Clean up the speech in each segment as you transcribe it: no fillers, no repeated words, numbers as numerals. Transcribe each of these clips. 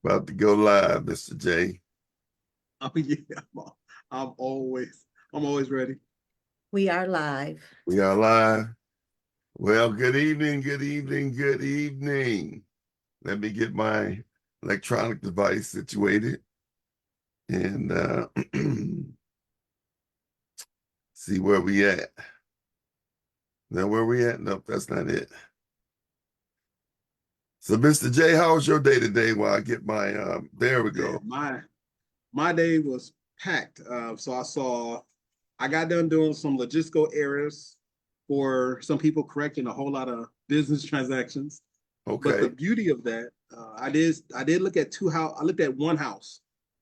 About to go live, Mr. J. Oh yeah, I'm always I'm always ready. We are live. We are live. Well, good evening, good evening, good evening. Let me get my electronic device situated and see where we at. Is that where we at? Nope, that's not it. So, Mr. J, how was your day today while I get my, there we Yeah, go. my day was packed. I got done doing some logistical errors for some people correcting a whole lot of business transactions. But the Okay, beauty of that, I did look at I looked at one house.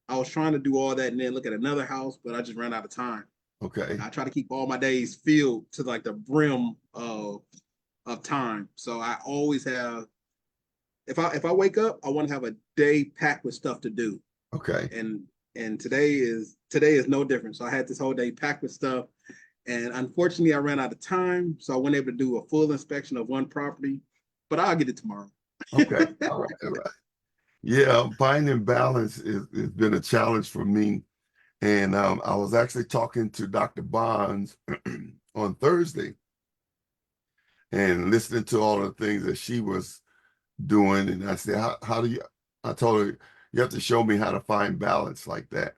I was trying to do all that and then look at another house, but I just ran out of time. okay, I try to keep all my days filled to like the brim of time. So I always have if I wake up, I want to have a day packed with stuff to do. okay. And today is no different. So I had this whole day packed with stuff. And unfortunately, I ran out of time. So I wasn't able to do a full inspection of one property, but I'll get it tomorrow. Okay. All right. All right. Yeah, finding balance has been a challenge for me. And I was actually talking to Dr. Bonds on Thursday and listening to all the things that she was doing. And I said, how do you, I told her, you have to show me how to find balance like that.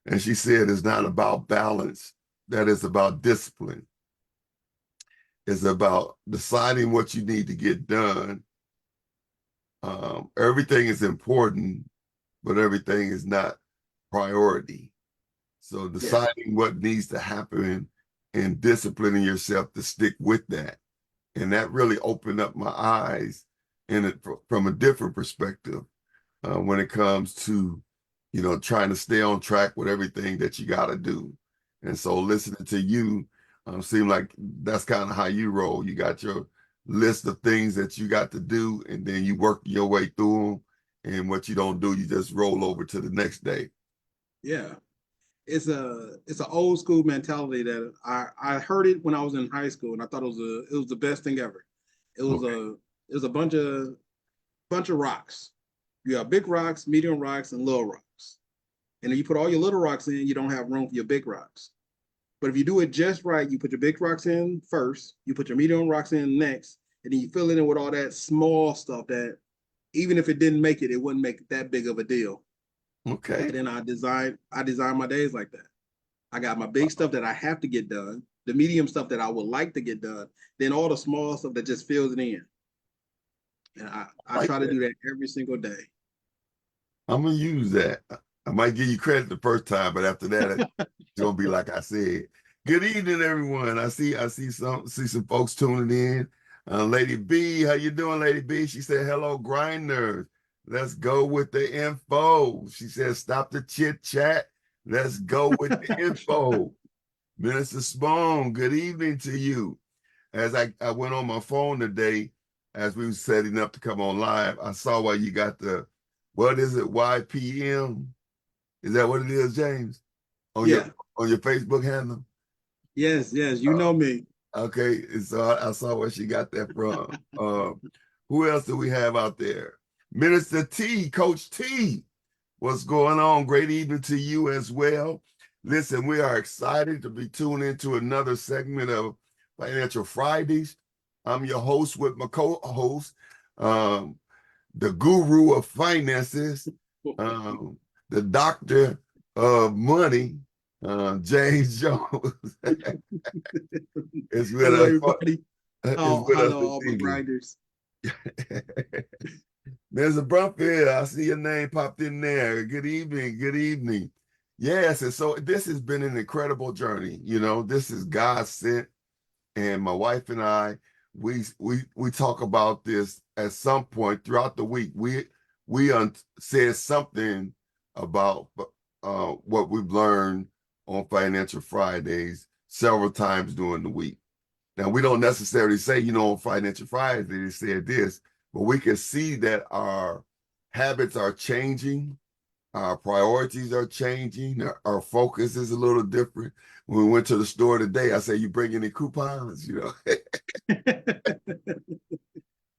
And she said, it's not about balance, that is about discipline. It's about deciding what you need to get done. Everything is important, but everything is not priority. So Yeah. deciding what needs to happen and disciplining yourself to stick with that. And that really opened up my eyes in it from a different perspective when it comes to, trying to stay on track with everything that you got to do. And so listening to you seemed like that's kind of how you roll. You got your list of things that you got to do, and then you work your way through them. And what you don't do, you just roll over to the next day. Yeah. It's an old school mentality that I heard it when I was in high school and I thought it was the best thing ever. It was Okay. a bunch of rocks. You have big rocks, medium rocks, and little rocks. And if you put all your little rocks in, you don't have room for your big rocks. But if you do it just right, you put your big rocks in first, you put your medium rocks in next, and then you fill it in with all that small stuff that even if it didn't make it, it wouldn't make that big of a deal. Okay. And then I design my days like that. I got my big stuff that I have to get done, the medium stuff that I would like to get done, then all the small stuff that just fills it in. And I Like try to that. do that every single day. I'm gonna use that. I might give you credit the first time, but after that, it's gonna be like I said. Good evening, everyone. I see some folks tuning in. Lady B, how you doing, Lady B? She said, "Hello, grinders. Let's go with the info." She said, "Stop the chit chat. Let's go with the info." Minister Spoon, good evening to you. As I went on my phone today, as we were setting up to come on live, I saw why you got what is it, YPM? Is that what it is, James? On your Yeah. on your Facebook handle? Yes, yes, you Uh, know me. okay, and so I saw where she got that from. Who else do we have out there? Minister T, Coach T. What's going on? Great evening to you as well. Listen, we are excited to be tuned into another segment of Financial Fridays. I'm your host with my co-host, um, the guru of finances, um, the doctor of money, James Jones, is with Hello, us. everybody. Is with us Hello, this all my evening. grinders. There's a bump here. I see your name popped in there. Good evening. Good evening. Yes, and so this has been an incredible journey. This is God sent, and my wife and I, we talk about this at some point throughout the week. We said something about what we've learned on Financial Fridays several times during the week. Now, we don't necessarily say, on Financial Fridays they said this, but we can see that our habits are changing, our priorities are changing, our focus is a little different. When we went to the store today, I said, "You bring any coupons?"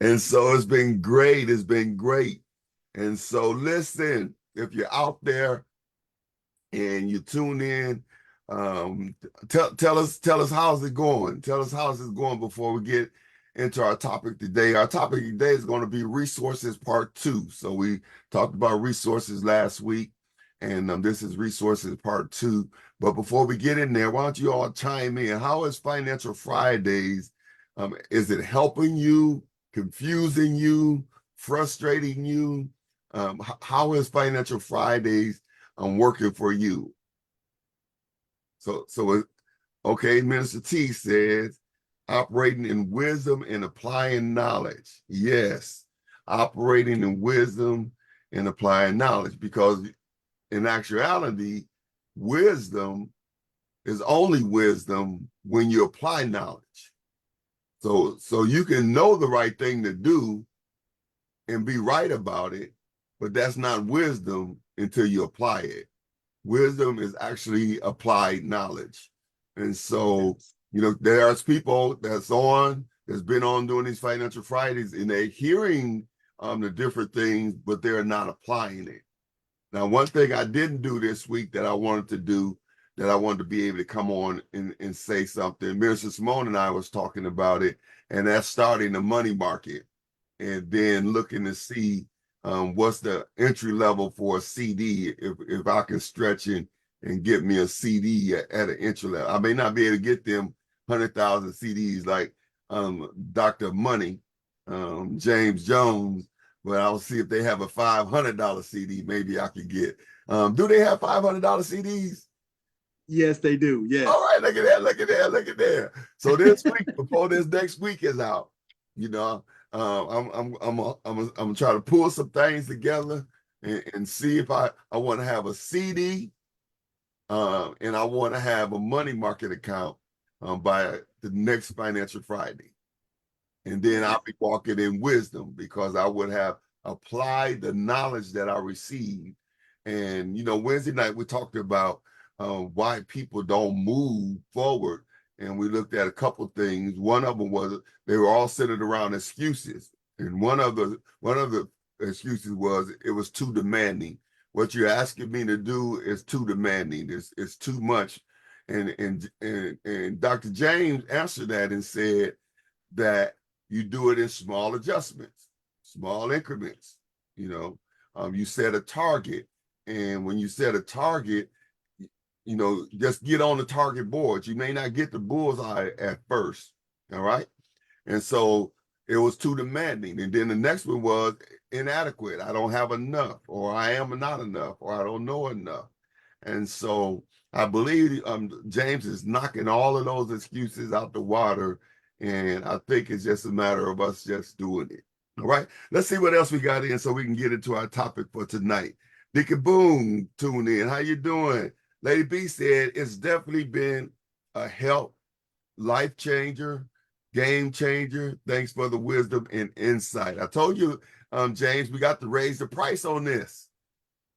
And so it's been great. It's been great. And so listen, if you're out there and you tune in, tell us how's it going. Tell us how's it going before we get into our topic today. Our topic today is going to be resources part 2. So we talked about resources last week, and this is resources part 2. But before we get in there, why don't you all chime in? How is Financial Fridays? Is it helping you, confusing you, frustrating you? How is Financial Fridays working for you? Okay, Minister T says, operating in wisdom and applying knowledge. Yes, operating in wisdom and applying knowledge, because in actuality, wisdom is only wisdom when you apply knowledge. So you can know the right thing to do and be right about it, but that's not wisdom until you apply it. Wisdom is actually applied knowledge. And so, there's people that's been on doing these Financial Fridays, and they're hearing the different things, but they're not applying it. Now, one thing I didn't do this week that I wanted to do, that I wanted to be able to come on and say something. Minister Simone and I was talking about it, and that's starting the money market, and then looking to see what's the entry level for a CD, if I can stretch and get me a CD at an entry level. I may not be able to get them 100,000 CDs like Dr. Money, James Jones, but I'll see if they have a $500 CD. Maybe I could get. Do they have $500 CDs? Yes, they do. Yes. All right, look at that. So this week, before this next week is out, I'm gonna try to pull some things together and see if I want to have a CD, and I want to have a money market account by the next Financial Friday. And then I'll be walking in wisdom, because I would have applied the knowledge that I received. And, Wednesday night we talked about why people don't move forward. And we looked at a couple things. One of them was they were all centered around excuses. And one of the excuses was it was too demanding. What you're asking me to do is too demanding. It's too much. And Dr. James answered that and said that you do it in small adjustments, small increments. You set a target, and when you set a target, just get on the target board. You may not get the bullseye at first, all right? And so it was too demanding. And then the next one was inadequate. I don't have enough, or I am not enough, or I don't know enough. And so I believe James is knocking all of those excuses out the water. And I think it's just a matter of us just doing it. All right. Let's see what else we got in so we can get into our topic for tonight. Dickie Boom, tune in. How you doing? Lady B said it's definitely been a help, life changer, game changer. Thanks for the wisdom and insight. I told you, James, we got to raise the price on this.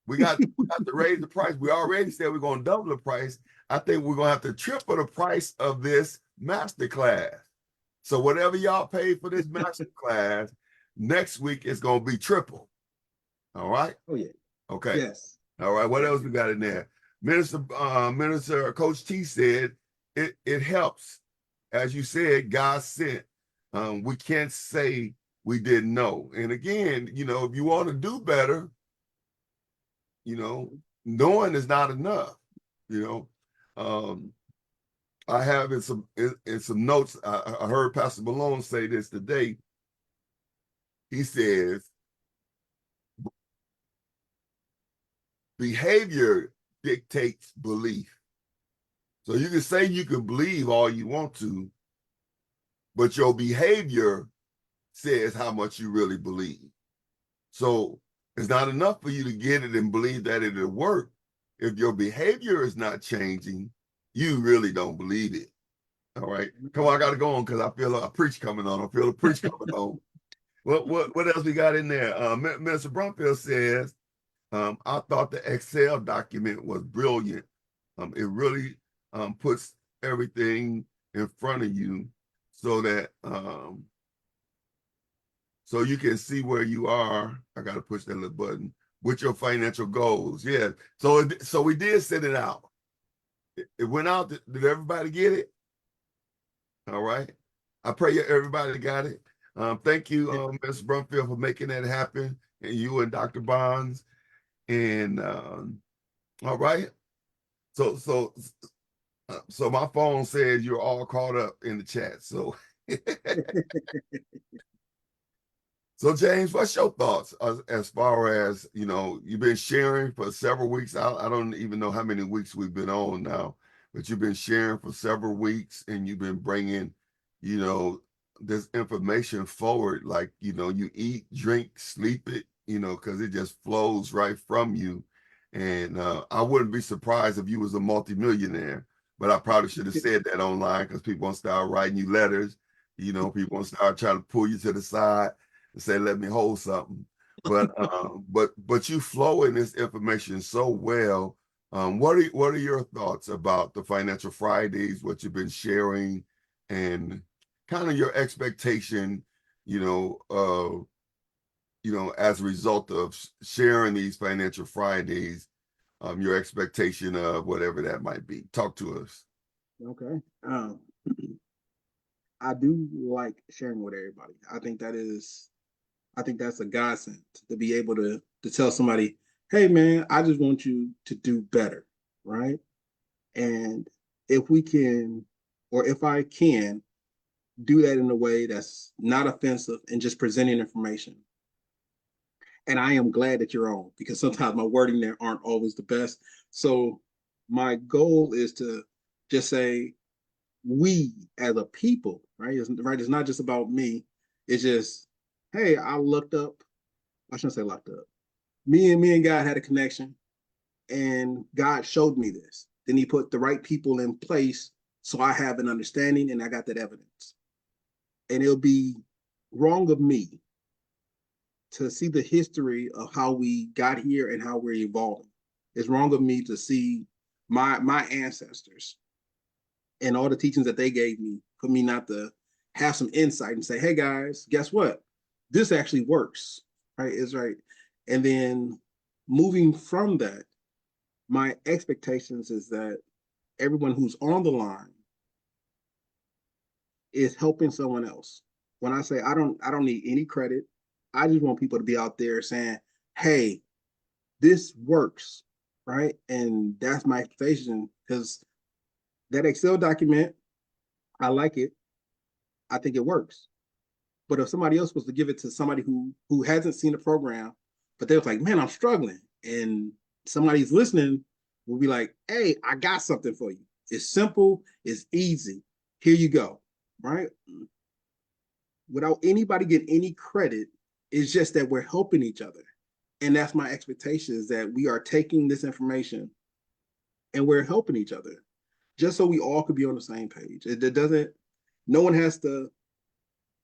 We got to raise the price. We already said we're going to double the price. I think we're going to have to triple the price of this masterclass. So whatever y'all pay for this masterclass, next week is going to be triple. All right? Oh, yeah. Okay. Yes. All right. What else we got in there? Minister Coach T said it helps. As you said, God sent. We can't say we didn't know. And again, if you want to do better, knowing is not enough. I have in some notes. I heard Pastor Malone say this today. He says, behavior dictates belief. So you can say you can believe all you want to, but your behavior says how much you really believe. So it's not enough for you to get it and believe that it'll work. If your behavior is not changing, you really don't believe it. All right. Come on, I gotta go on because I feel a preach coming on. I feel a preach coming on. What else we got in there? Minister Brumfield says, I thought the Excel document was brilliant. It really puts everything in front of you so that so you can see where you are. I got to push that little button with your financial goals. Yeah. So we did send it out. It went out. Did everybody get it? All right. I pray everybody got it. Thank you, Ms. Brumfield, for making that happen, and you and Dr. Bonds. And all right. So my phone says you're all caught up in the chat. So so James, what's your thoughts as far as, you've been sharing for several weeks. I don't even know how many weeks we've been on now, but you've been sharing for several weeks, and you've been bringing, this information forward. Like, you eat, drink, sleep it, because it just flows right from you. And I wouldn't be surprised if you was a multimillionaire, but I probably should have said that online, because people want to start writing you letters. People want to start trying to pull you to the side and say, let me hold something. But you flow in this information so well. What are your thoughts about the Financial Fridays, what you've been sharing, and kind of your expectation, as a result of sharing these Financial Fridays, your expectation of whatever that might be. Talk to us. Okay. I do like sharing with everybody. I think that's a godsend to be able to tell somebody, hey man, I just want you to do better, right? And if we can, or if I can do that in a way that's not offensive and just presenting information. And I am glad that you're on, because sometimes my wording there aren't always the best. So my goal is to just say, we as a people, right? It's not just about me. It's just, hey, I looked up. I shouldn't say looked up. Me and God had a connection, and God showed me this. Then He put the right people in place, so I have an understanding, and I got that evidence. And it'll be wrong of me to see the history of how we got here and how we're evolving. It's wrong of me to see my ancestors and all the teachings that they gave me, for me not to have some insight and say, hey guys, guess what? This actually works, right? It's right. And then moving from that, my expectations is that everyone who's on the line is helping someone else. When I say I don't need any credit, I just want people to be out there saying, hey, this works, right? And that's my expectation, because that Excel document, I like it. I think it works. But if somebody else was to give it to somebody who hasn't seen the program, but they was like, man, I'm struggling, and somebody's listening, will be like, hey, I got something for you. It's simple, it's easy. Here you go, right? Without anybody getting any credit, it's just that we're helping each other. And that's my expectation, is that we are taking this information and we're helping each other, just so we all could be on the same page. It doesn't, no one has to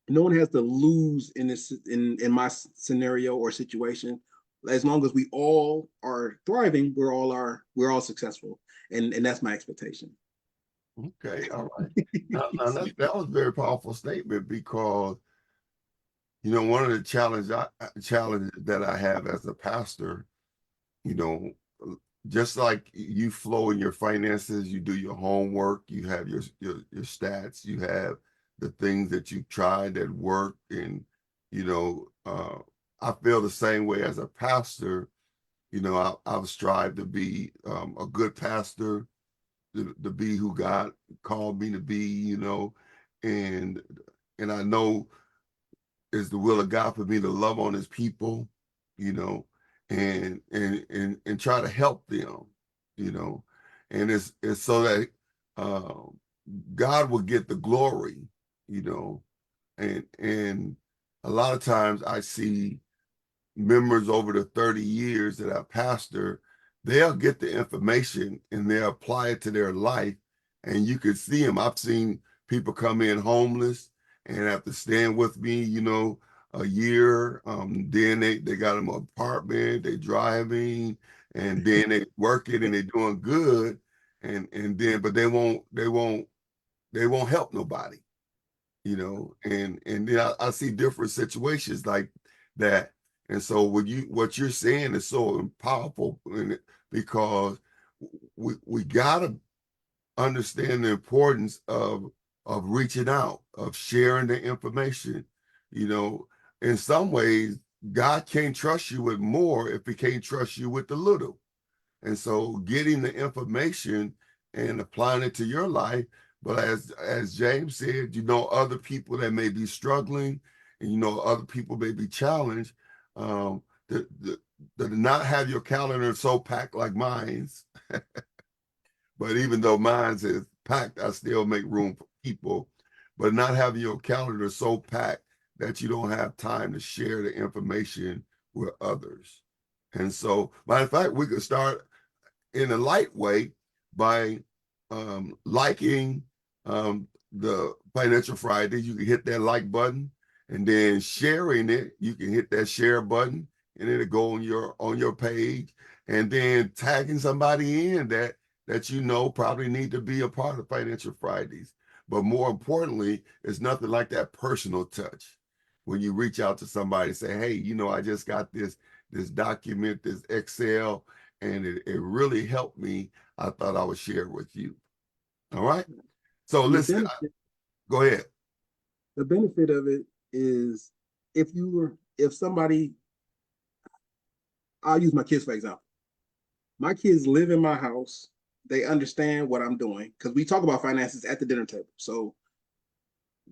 lose in this, in my scenario or situation. As long as we all are thriving, we're all successful. And that's my expectation. Okay, all right. Now that was a very powerful statement, because one of the challenges that I have as a pastor, you know, just like you flow in your finances, you do your homework, you have your stats, you have the things that you tried that work, and I feel the same way as a pastor. I've strived to be a good pastor, to be who God called me to be, and I know it's the will of God for me to love on His people, you know, and try to help them, and it's so that God will get the glory, and a lot of times I see members over the 30 years that I pastor, they'll get the information and they'll apply it to their life. And you can see them. I've seen people come in homeless and have to stand with me, a year. Then they got them an apartment, they driving, and then they working and they're doing good. And then, but they won't help nobody. and then I see different situations like that. And so what you're saying is so powerful because we gotta understand the importance of reaching out, of sharing the information. You know, in some ways, God can't trust you with more if he can't trust you with the little. And so getting the information and applying it to your life. But as James said, other people that may be struggling, and other people may be challenged. To not have your calendar so packed like mine's, but even though mine's is packed, I still make room for people. But not having your calendar so packed that you don't have time to share the information with others. And so, matter of fact, we could start in a light way by liking the Financial Friday. You can hit that like button, and then sharing it, you can hit that share button, and it'll go on your page, and then tagging somebody in that probably need to be a part of Financial Fridays. But more importantly, it's nothing like that personal touch when you reach out to somebody and say, hey, I just got this document, this Excel, and it really helped me. I thought I would share it with you. All right. So And listen, go ahead. the benefit of it is if somebody, I'll use my kids for example. My kids live in my house. They understand what I'm doing because we talk about finances at the dinner table. So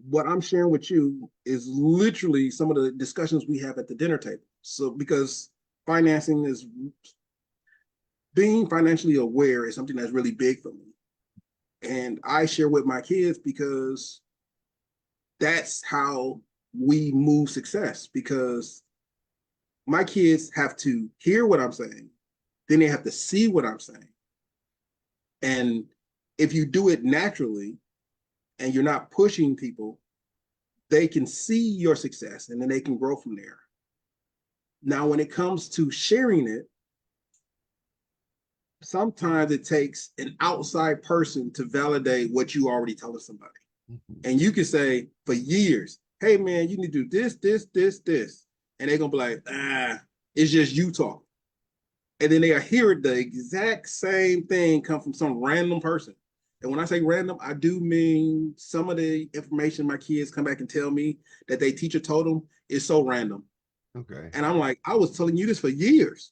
what I'm sharing with you is literally some of the discussions we have at the dinner table. So because financing is being financially aware is something that's really big for me. And I share with my kids because that's how we move success, because my kids have to hear what I'm saying, then they have to see what I'm saying. And if you do it naturally and you're not pushing people, they can see your success and then they can grow from there. Now, when it comes to sharing it, sometimes it takes an outside person to validate what you already telling somebody. Mm-hmm. And you can say for years, hey man, you need to do this. And they're gonna be like, it's just you talking. And then they'll hear the exact same thing come from some random person. And when I say random, I do mean some of the information my kids come back and tell me that their teacher told them is so random. Okay. And I'm like, I was telling you this for years.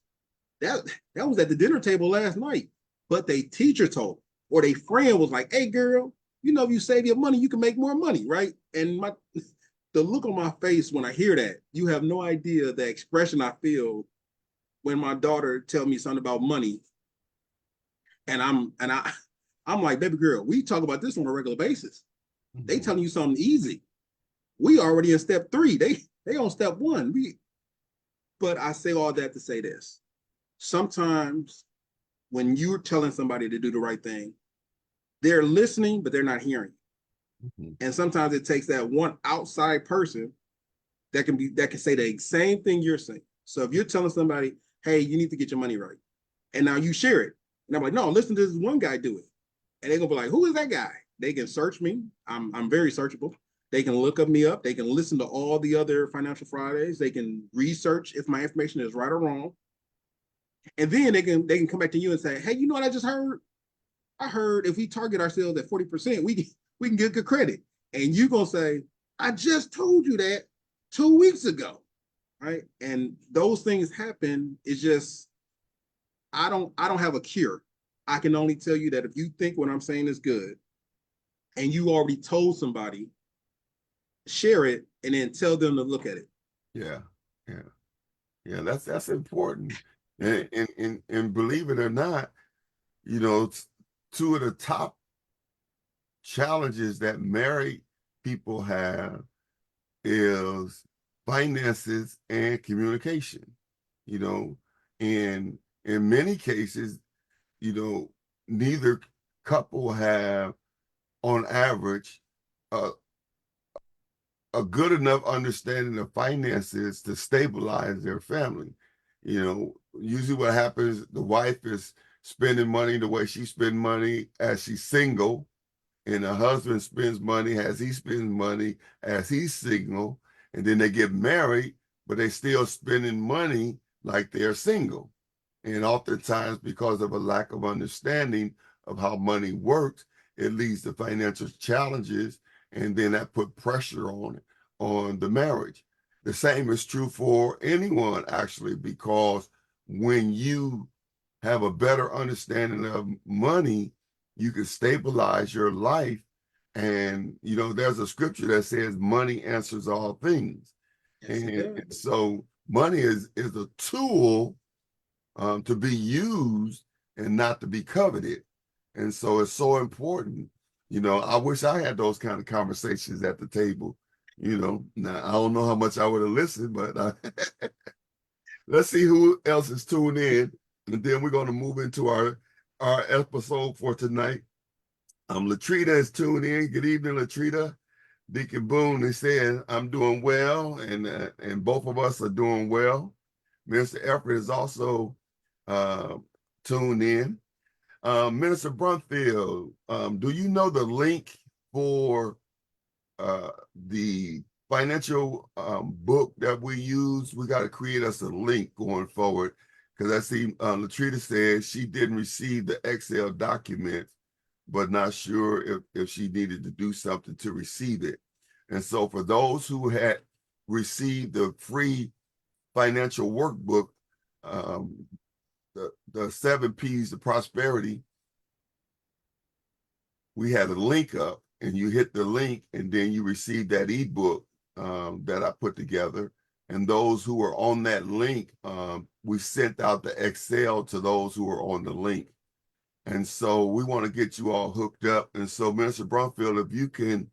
That was at the dinner table last night. But they teacher told them, or their friend was like, hey girl, if you save your money, you can make more money, right? And the look on my face when I hear that, you have no idea the expression I feel when my daughter tell me something about money. And I'm like, baby girl, we talk about this on a regular basis. Mm-hmm. They telling you something easy. We already in step 3. They on step 1. But I say all that to say this. Sometimes when you're telling somebody to do the right thing, they're listening, but they're not hearing. Mm-hmm. And sometimes it takes that one outside person that can say the same thing you're saying. So if you're telling somebody, hey, you need to get your money right, and now you share it, and I'm like, no, listen to this one guy do it. And they're gonna be like, who is that guy? They can search me. I'm very searchable. They can look me up. They can listen to all the other Financial Fridays. They can research if my information is right or wrong. And then they can come back to you and say, hey, you know what I just heard? I heard if we target ourselves at 40%, we can get good credit. And you're gonna say, I just told you that 2 weeks ago. Right. And those things happen. It's just I don't have a cure. I can only tell you that if you think what I'm saying is good and you already told somebody, share it and then tell them to look at it. Yeah. That's important. And believe it or not, two of the top challenges that married people have is finances and communication. And in many cases, neither couple have, on average, a good enough understanding of finances to stabilize their family. Usually what happens, the wife is spending money the way she spends money as she's single, and the husband spends money as he spends money as he signal, and then they get married, but they still spending money like they're single. And oftentimes, because of a lack of understanding of how money works, it leads to financial challenges, and then that put pressure on the marriage. The same is true for anyone, actually, because when you have a better understanding of money, you can stabilize your life. And there's a scripture that says money answers all things. Yes, it And does. so money is a tool to be used and not to be coveted. And so it's so important. I wish I had those kind of conversations at the table. Now I don't know how much I would have listened, but let's see who else is tuned in, and then we're going to move into our episode for tonight. Latrita is tuned in. Good evening, Latrita. Deacon Boone is saying I'm doing well, and both of us are doing well. Mr. Everett is also tuned in. Minister Brunfield, do you know the link for the financial book that we use? We got to create us a link going forward, because I see Latrita said she didn't receive the Excel document, but not sure if she needed to do something to receive it. And so for those who had received the free financial workbook, the 7 P's of prosperity, we had a link up, and you hit the link, and then you receive that ebook that I put together. And those who were on that link, we sent out the Excel to those who were on the link. And so we want to get you all hooked up. And so, Minister Brunfield, if you can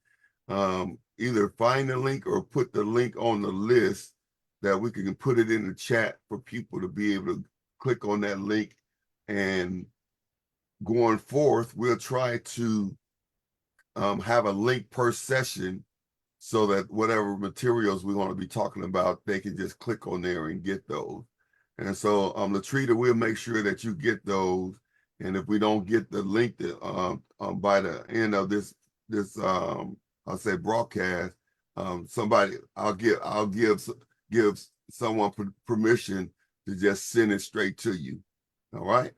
either find the link or put the link on the list, that we can put it in the chat for people to be able to click on that link. And going forth, we'll try to have a link per session, so that whatever materials we want to be talking about, they can just click on there and get those. And so, Latrita, we'll make sure that you get those. And if we don't get the link by the end of this I'll say broadcast, somebody I'll give someone permission to just send it straight to you. All right.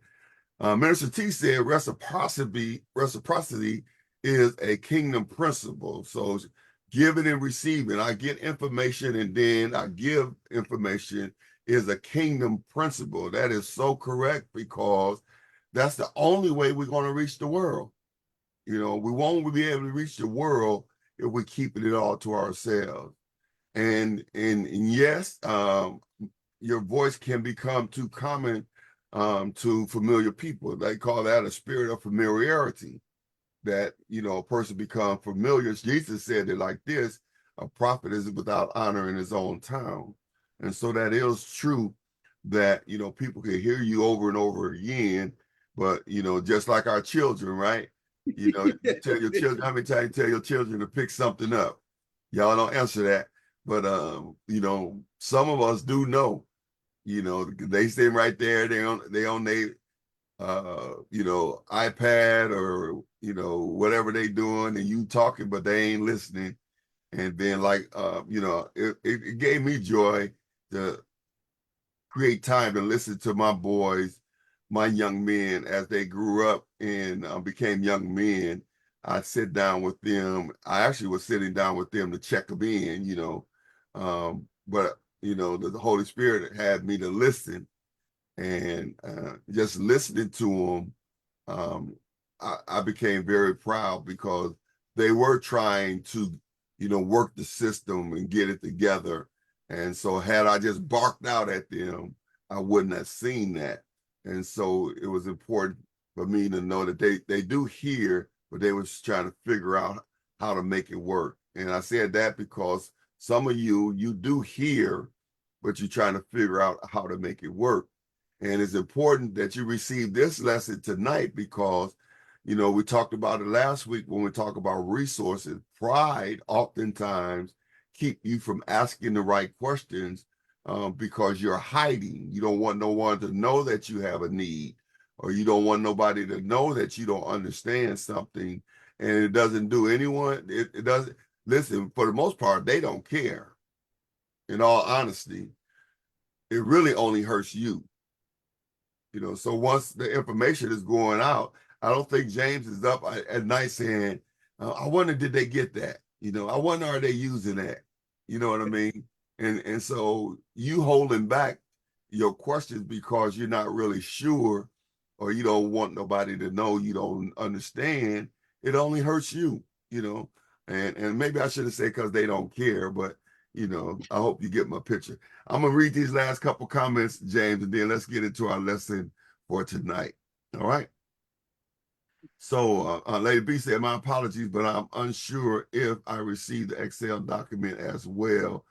Minister T said reciprocity is a kingdom principle. So giving and receiving, I get information and then I give information, is a kingdom principle. That is so correct, because that's the only way we're going to reach the world. We won't be able to reach the world if we're keeping it all to ourselves. And yes, your voice can become too common to familiar people. They call that a spirit of familiarity, that a person become familiar. Jesus said it like this: a prophet is without honor in his own town. And so that is true, that people can hear you over and over again, but just like our children, right? You tell your children, how many times you tell your children to pick something up? Y'all don't answer that. But some of us do know. They stand right there, they on their iPad or whatever they doing, and you talking, but they ain't listening. And then it gave me joy to create time to listen to my boys, my young men, as they grew up and became young men. I sit down with them. I actually was sitting down with them to check them in, but the Holy Spirit had me to listen, and just listening to them, I became very proud, because they were trying to, work the system and get it together. And so had I just barked out at them, I wouldn't have seen that. And so it was important for me to know that they do hear, but they was trying to figure out how to make it work. And I said that because some of you do hear, but you're trying to figure out how to make it work. And it's important that you receive this lesson tonight, because, we talked about it last week when we talked about resources. Pride oftentimes keep you from asking the right questions, because you're hiding. You don't want no one to know that you have a need, or you don't want nobody to know that you don't understand something. and it doesn't do anyone, it doesn't, listen, for the most part, they don't care. In all honesty, it really only hurts you. So once the information is going out, I don't think James is up at night saying, I wonder, did they get that? I wonder, are they using that? You know what I mean? And so you holding back your questions because you're not really sure, or you don't want nobody to know you don't understand. It only hurts you, and maybe I should have said because they don't care, but I hope you get my picture. I'm gonna read these last couple comments, James, and then let's get into our lesson for tonight. All right. So Lady B said, my apologies, but I'm unsure if I received the Excel document as well.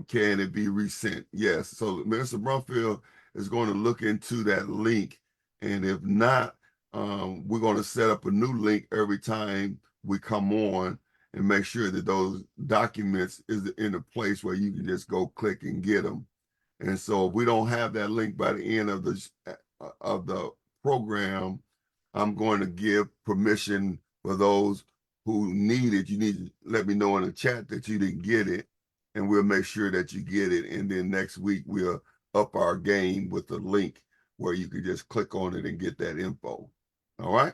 Can it be resent? Yes. So Mr. Brumfield is going to look into that link. And if not, we're going to set up a new link every time we come on and make sure that those documents is in a place where you can just go click and get them. And so if we don't have that link by the end of the program, I'm going to give permission for those who need it. You need to let me know in the chat that you didn't get it, and we'll make sure that you get it. And then next week, we'll up our game with the link where you can just click on it and get that info. All right.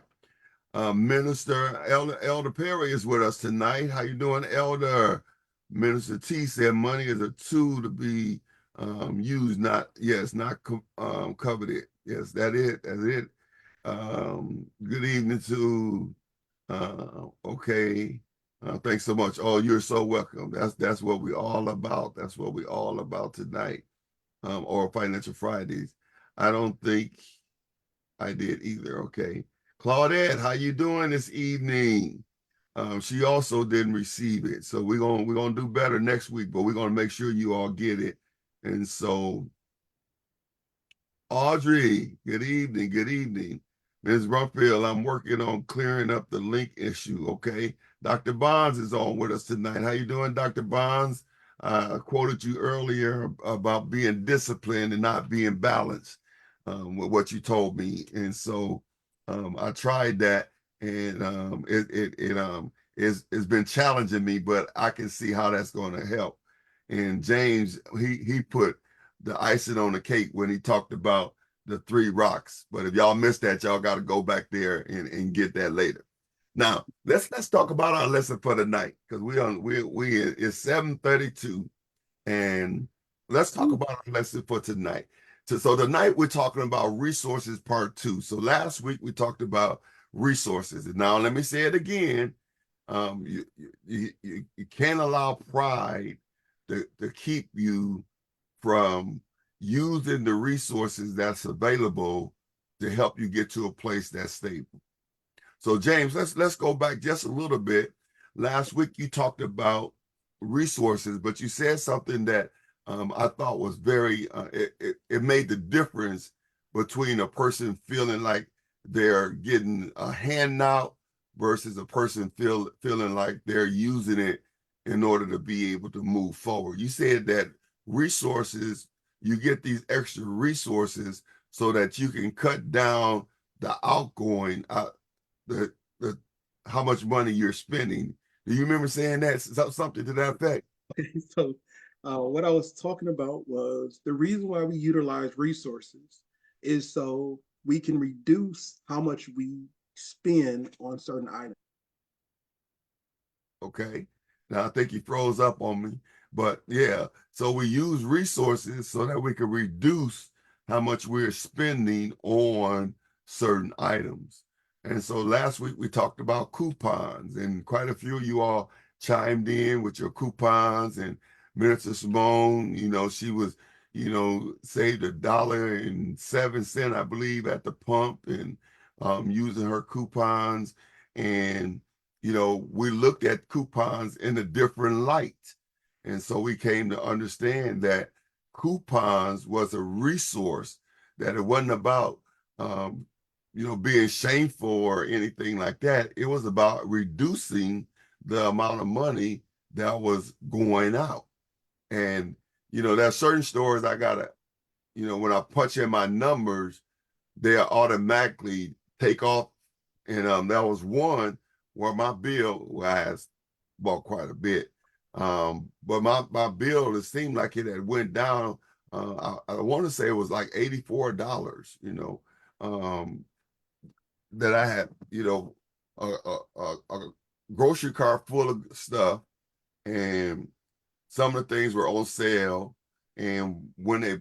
Minister Elder Perry is with us tonight. How you doing, Elder? Minister T said money is a tool to be used, not coveted. Yes, that's it. Good evening to okay. Thanks so much. Oh, you're so welcome. That's what we all about. That's what we all about tonight. Or Financial Fridays. I don't think I did either. Okay. Claudette, how you doing this evening? She also didn't receive it. So we're gonna do better next week, but we're gonna make sure you all get it. And so Audrey, good evening, good evening. Ms. Brumfield, I'm working on clearing up the link issue, okay? Dr. Bonds is on with us tonight. How you doing, Dr. Bonds? I quoted you earlier about being disciplined and not being balanced with what you told me. And so I tried that, and it's been challenging me, but I can see how that's going to help. And James, he put the icing on the cake when he talked about the 3 rocks. But if y'all missed that, y'all got to go back there and get that later. Now let's talk about our lesson for the night, because it's 7:32, and let's talk about our lesson for tonight. So tonight we're talking about resources part 2. So last week we talked about resources, and now let me say it again. You can't allow pride to keep you from using the resources that's available to help you get to a place that's stable. So James, let's go back just a little bit. Last week you talked about resources, but you said something that I thought was very it made the difference between a person feeling like they're getting a handout versus a person feeling like they're using it in order to be able to move forward. You said that resources, you get these extra resources so that you can cut down the outgoing, the how much money you're spending. Do you remember saying that? Something to that effect? So what I was talking about was the reason why we utilize resources is so we can reduce how much we spend on certain items. Okay. Now I think he froze up on me, but yeah. So we use resources so that we can reduce how much we're spending on certain items. And so last week we talked about coupons, and quite a few of you all chimed in with your coupons. And Minister Simone, she was, saved $1.07, I believe, at the pump, and using her coupons. And we looked at coupons in a different light. And so we came to understand that coupons was a resource, that it wasn't about, being shameful or anything like that. It was about reducing the amount of money that was going out. And, there are certain stores I gotta, when I punch in my numbers, they automatically take off. And that was one well, my bill, well, I has bought quite a bit. But my bill, it seemed like it had went down. I want to say it was like $84, that I had, a grocery cart full of stuff, and some of the things were on sale. And when I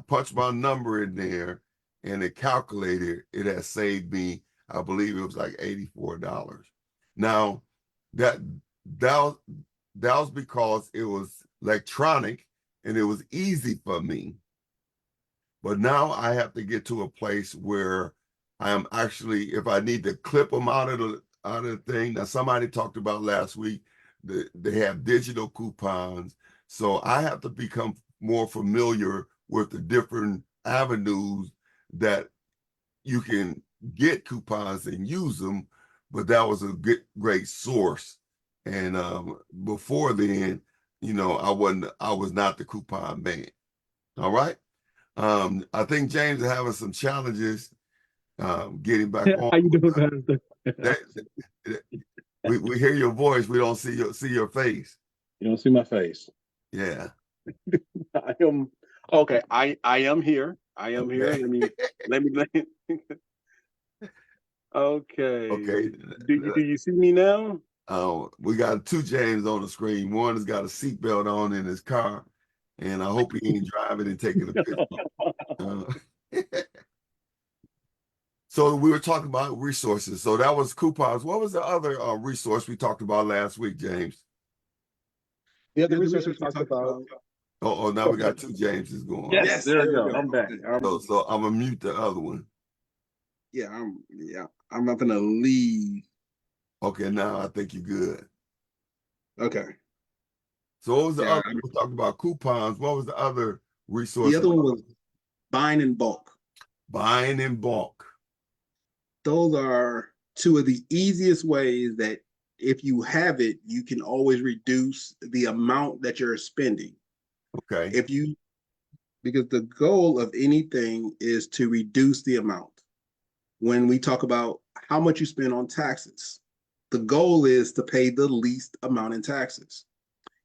punched my number in there and it calculated, it had saved me, I believe it was like $84. Now that that was because it was electronic and it was easy for me. But now I have to get to a place where I am actually, if I need to clip them out of the thing. Now somebody talked about last week that they have digital coupons, so I have to become more familiar with the different avenues that you can get coupons and use them. But that was a great source. And before then, I was not the coupon man. All right. I think James is having some challenges getting back on. How you doing, Pastor? We hear your voice. We don't see your face. You don't see my face. Yeah. I am okay. I am here. I am here. Let me. Okay. Okay. Do you see me now? We got two James on the screen. One has got a seatbelt on in his car, and I hope he ain't driving and taking a picture. So we were talking about resources. So that was coupons. What was the other resource we talked about last week, James? The other resource we talked about. Oh, now we got two Jameses going. Yes, there we go. I'm back. So I'm gonna mute the other one. Yeah, I'm not gonna leave. Okay, now I think you're good. Okay. So what was the Yeah, other? We talked about coupons. What was the other resource? The other one was buying in bulk. Buying in bulk. Those are two of the easiest ways that if you have it, you can always reduce the amount that you're spending. Okay. Because the goal of anything is to reduce the amount. When we talk about how much you spend on taxes, the goal is to pay the least amount in taxes.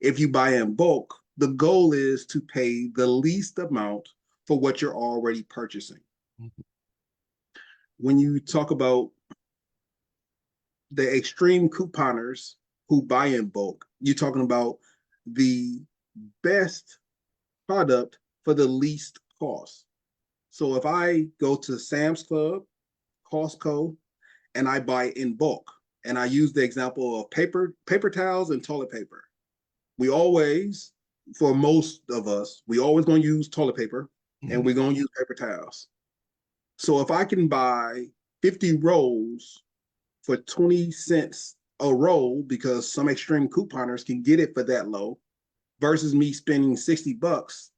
If you buy in bulk, the goal is to pay the least amount for what you're already purchasing. Mm-hmm. When you talk about the extreme couponers who buy in bulk, you're talking about the best product for the least cost. So if I go to Sam's Club, Costco, and I buy in bulk, and I use the example of paper towels and toilet paper. We always, for most of us, we always gonna use toilet paper, and we're gonna use paper towels. So if I can buy 50 rolls for 20 cents a roll, because some extreme couponers can get it for that low, versus me spending $60,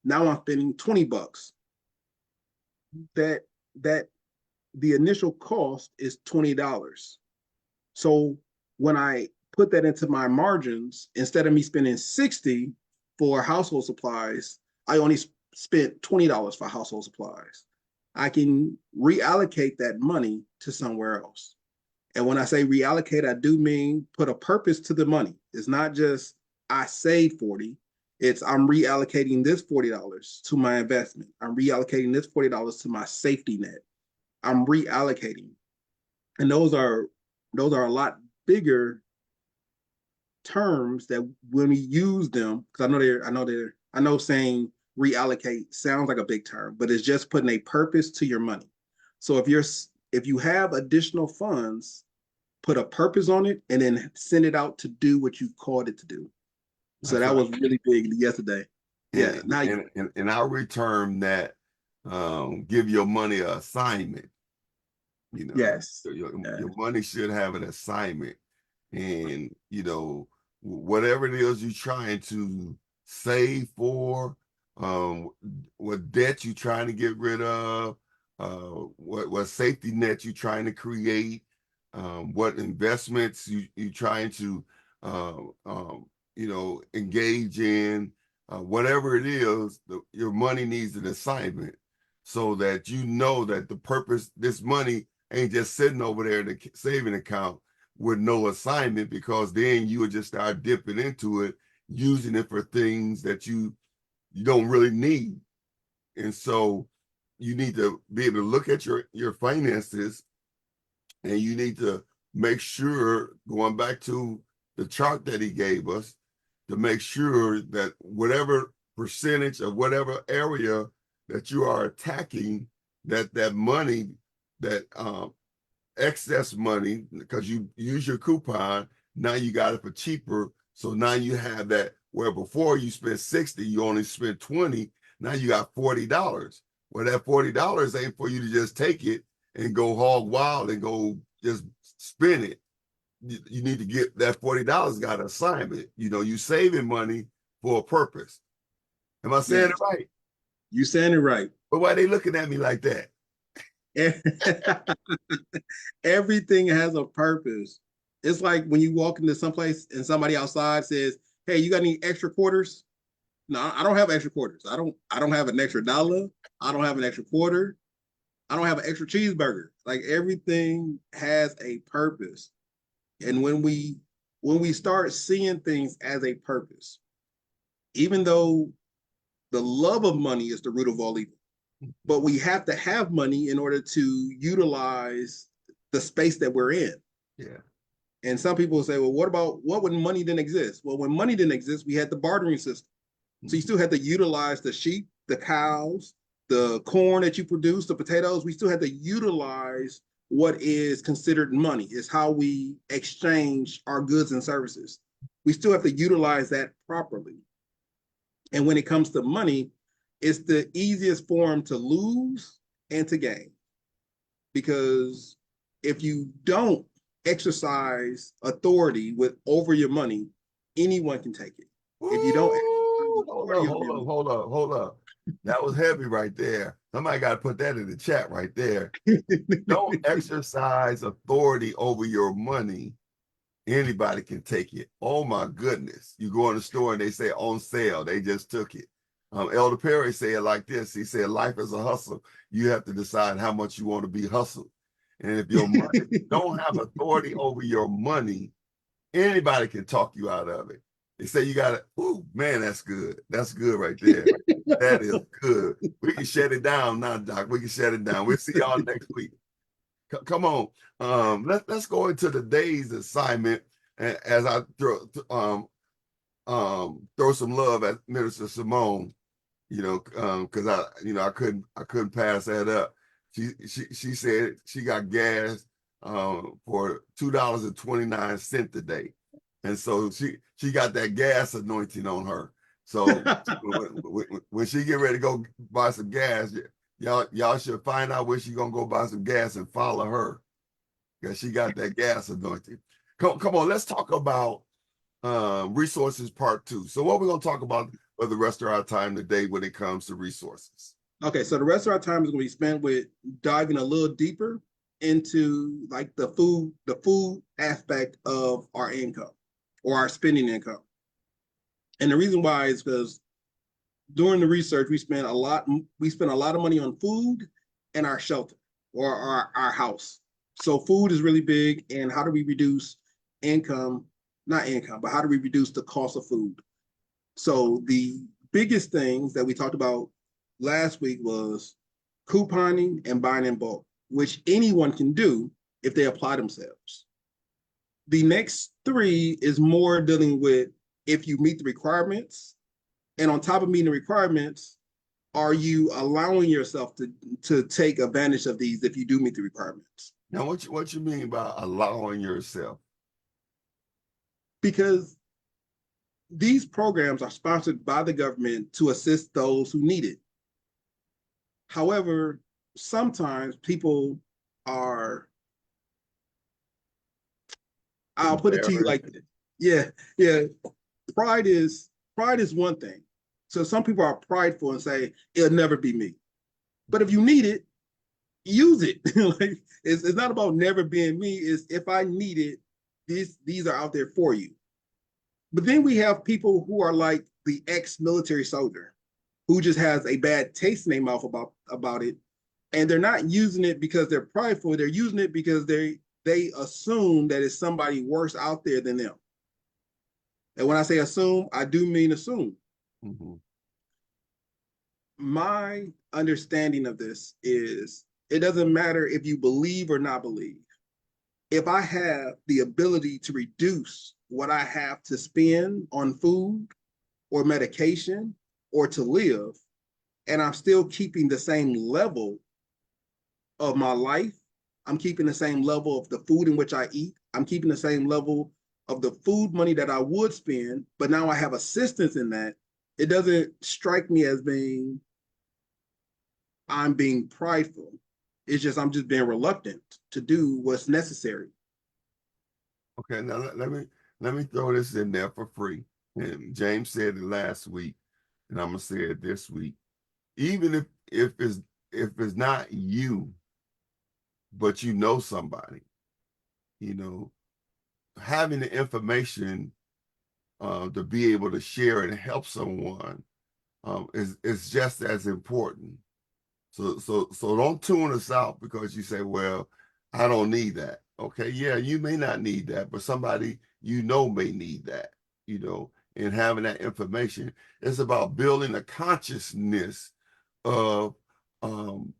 now I'm spending $20. That the initial cost is $20. So when I put that into my margins, instead of me spending $60 for household supplies, I only spent $20 for household supplies. I can reallocate that money to somewhere else. And when I say reallocate, I do mean put a purpose to the money. It's not just I saved 40. It's I'm reallocating this $40 to my investment. I'm reallocating this $40 to my safety net. I'm reallocating. And those are a lot bigger terms that when we use them, because I know saying reallocate sounds like a big term, but it's just putting a purpose to your money. So if you have additional funds, put a purpose on it and then send it out to do what you called it to do. So that was really big yesterday. Yeah. And I'll return that, give your money an assignment. Yes. Your money should have an assignment. And, whatever it is you're trying to save for, what debt you're trying to get rid of, what safety net you're trying to create, what investments you're trying to, engage in, whatever it is, your money needs an assignment so that you know that the purpose, this money ain't just sitting over there in the saving account, with no assignment, because then you would just start dipping into it, using it for things that you don't really need. And so you need to be able to look at your finances, and you need to make sure, going back to the chart that he gave us, to make sure that whatever percentage of whatever area that you are attacking, that money, that excess money, because you use your coupon, now you got it for cheaper. So now you have that, where before you spent 60, you only spent 20. Now you got $40. Well, that $40 ain't for you to just take it and go hog wild and go just spend it. You need to get that $40 got an assignment. You know, you saving money for a purpose. Am I saying it right? You saying it right. But why they looking at me like that? Everything has a purpose. It's like when you walk into someplace and somebody outside says, "Hey, you got any extra quarters?" No, I don't have extra quarters. I don't have an extra dollar. I don't have an extra quarter. I don't have an extra cheeseburger. Like, everything has a purpose. And when we start seeing things as a purpose, even though the love of money is the root of all evil, but we have to have money in order to utilize the space that we're in. Yeah. And some people say, well, what when money didn't exist? Well, when money didn't exist, we had the bartering system. So you still had to utilize the sheep, the cows, the corn that you produce, the potatoes. We still had to utilize what is considered money. Is how we exchange our goods and services. We still have to utilize that properly. And when it comes to money, it's the easiest form to lose and to gain. Because if you don't exercise authority over your money, anyone can take it. If you don't, hold up. That was heavy right there. Somebody got to put that in the chat right there. Don't exercise authority over your money. Anybody can take it. Oh my goodness. You go in the store and they say on sale. They just took it. Elder Perry said it like this. He said, life is a hustle. You have to decide how much you want to be hustled. And if your money don't have authority over your money, anybody can talk you out of it. They say you got to, ooh, man, that's good. That's good right there. That is good. We can shut it down now, Doc. We can shut it down. We'll see y'all next week. Come on. Let's go into the day's assignment, as I throw some love at Minister Simone, because I couldn't pass that up. She said she got gas for $2.29 a day, and so she got that gas anointing on her. So when she get ready to go buy some gas, y'all should find out where she's gonna go buy some gas and follow her, because she got that gas anointing. Come on, let's talk about resources part 2. So what we're gonna talk about for the rest of our time today when it comes to resources. Okay, so the rest of our time is going to be spent with diving a little deeper into like the food aspect of our income or our spending income. And the reason why is because during the research, we spent a lot of money on food and our shelter or our house. So food is really big. And how do we reduce not income, but how do we reduce the cost of food? So the biggest things that we talked about last week was couponing and buying in bulk, which anyone can do if they apply themselves. The next 3 is more dealing with if you meet the requirements, and on top of meeting the requirements, are you allowing yourself to take advantage of these if you do meet the requirements? Now, what you mean by allowing yourself? Because these programs are sponsored by the government to assist those who need it. However, sometimes people are, I'll put it to you like this. Yeah. Pride is one thing. So some people are prideful and say, it'll never be me. But if you need it, use it. Like, it's not about never being me. It's if I need it, these are out there for you. But then we have people who are like the ex-military soldier who just has a bad taste in their mouth about it. And they're not using it because they're prideful. They're using it because they assume that it's somebody worse out there than them. And when I say assume, I do mean assume. Mhm. My understanding of this is it doesn't matter if you believe or not believe. If I have the ability to reduce what I have to spend on food or medication or to live, and I'm still keeping the same level of my life, I'm keeping the same level of the food in which I eat, I'm keeping the same level of the food money that I would spend, but now I have assistance in that, it doesn't strike me as being I'm being prideful. It's just I'm just being reluctant to do what's necessary. Okay, now let me throw this in there for free. And James said it last week, and I'm gonna say it this week. Even if it's not you, but you know somebody, you know, having the information to be able to share and help someone is just as important. So don't tune us out because you say, well, I don't need that. Okay, yeah, you may not need that, but somebody you know may need that, you know, and having that information. It's about building a consciousness of um,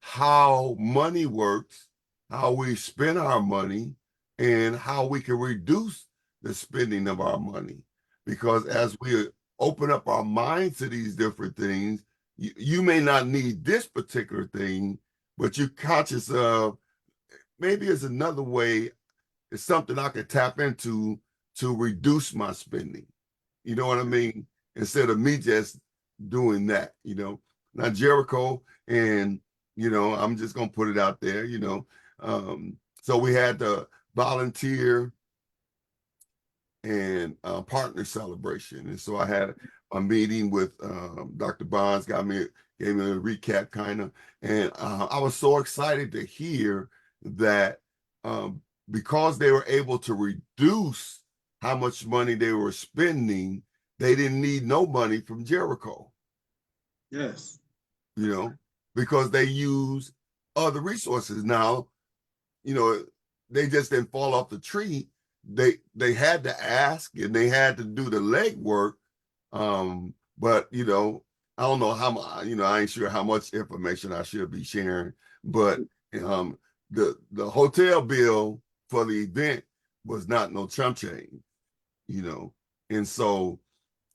how money works, how we spend our money, and how we can reduce the spending of our money. Because as we open up our minds to these different things, you may not need this particular thing, but you're conscious of maybe it's another way, it's something I could tap into to reduce my spending. You know what I mean? Instead of me just doing that, you know. Now Jericho, and you know, I'm just gonna put it out there, you know. So we had the volunteer and partner celebration, and so I had a meeting with Dr. Bonds, gave me a recap kind of, and I was so excited to hear that because they were able to reduce how much money they were spending, they didn't need no money from Jericho, Yes. you know, because they use other resources. Now, you know, they just didn't fall off the tree. They had to ask and they had to do the legwork. But you know, I don't know how much, you know, I ain't sure how much information I should be sharing, but um the hotel bill for the event was not no chump change, you know. And so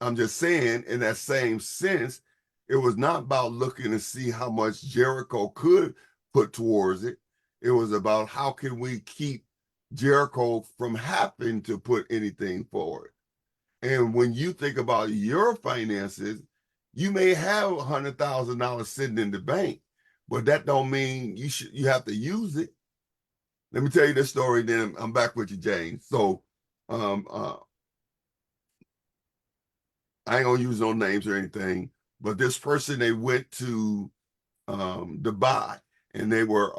I'm just saying, in that same sense, it was not about looking to see how much Jericho could put towards it. It was about how can we keep Jericho from having to put anything forward. And when you think about your finances, you may have $100,000 sitting in the bank, but that don't mean you have to use it. Let me tell you this story, then I'm back with you, James. So um, uh, I ain't gonna use no names or anything, but this person, they went to Dubai, and they were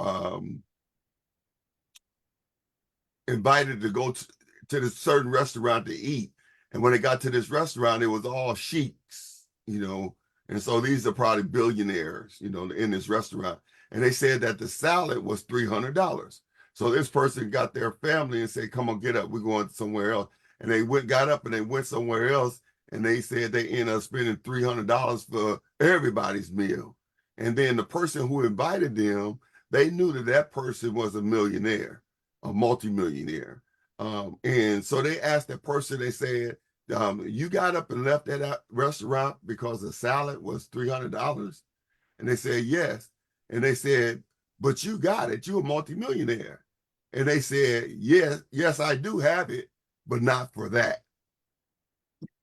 invited to go to this certain restaurant to eat. And when they got to this restaurant, it was all sheiks, you know. And so these are probably billionaires, you know, in this restaurant. And they said that the salad was $300. So this person got their family and said, come on, get up, we're going somewhere else. And they got up and they went somewhere else. And they said they ended up spending $300 for everybody's meal. And then the person who invited them, they knew that that person was a millionaire, a multimillionaire. And so they asked that person, they said, you got up and left that restaurant because the salad was $300? And they said, yes. And they said, but you got it. You're a multimillionaire. And they said, yes, I do have it, but not for that.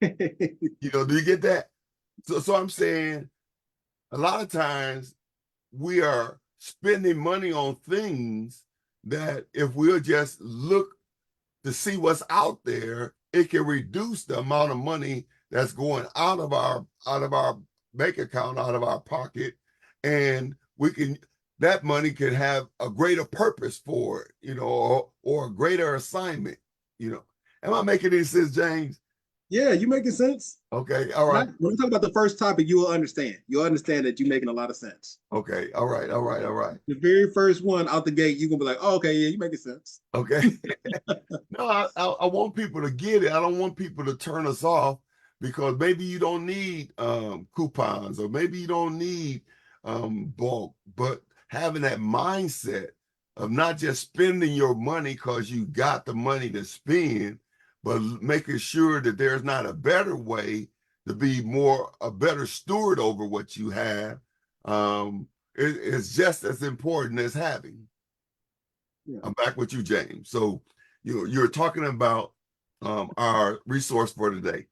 You know, do you get that? So I'm saying a lot of times we are spending money on things that if we'll just look to see what's out there, it can reduce the amount of money that's going out of our bank account, out of our pocket, and we can that money can have a greater purpose for it, you know, or a greater assignment, you know. Am I making any sense, James? Yeah, you making sense. Okay, all When I, right. when I talk about the first topic, you will understand. You'll understand that you're making a lot of sense. Okay, all right, all right, all right. The very first one out the gate, you're gonna be like, oh, okay, yeah, you making sense. Okay. No, I want people to get it. I don't want people to turn us off because maybe you don't need coupons or maybe you don't need bulk, but having that mindset of not just spending your money because you got the money to spend, but making sure that there's not a better way to be a better steward over what you have. It's just as important as having. Yeah. I'm back with you, James. So you're talking about our resource for today.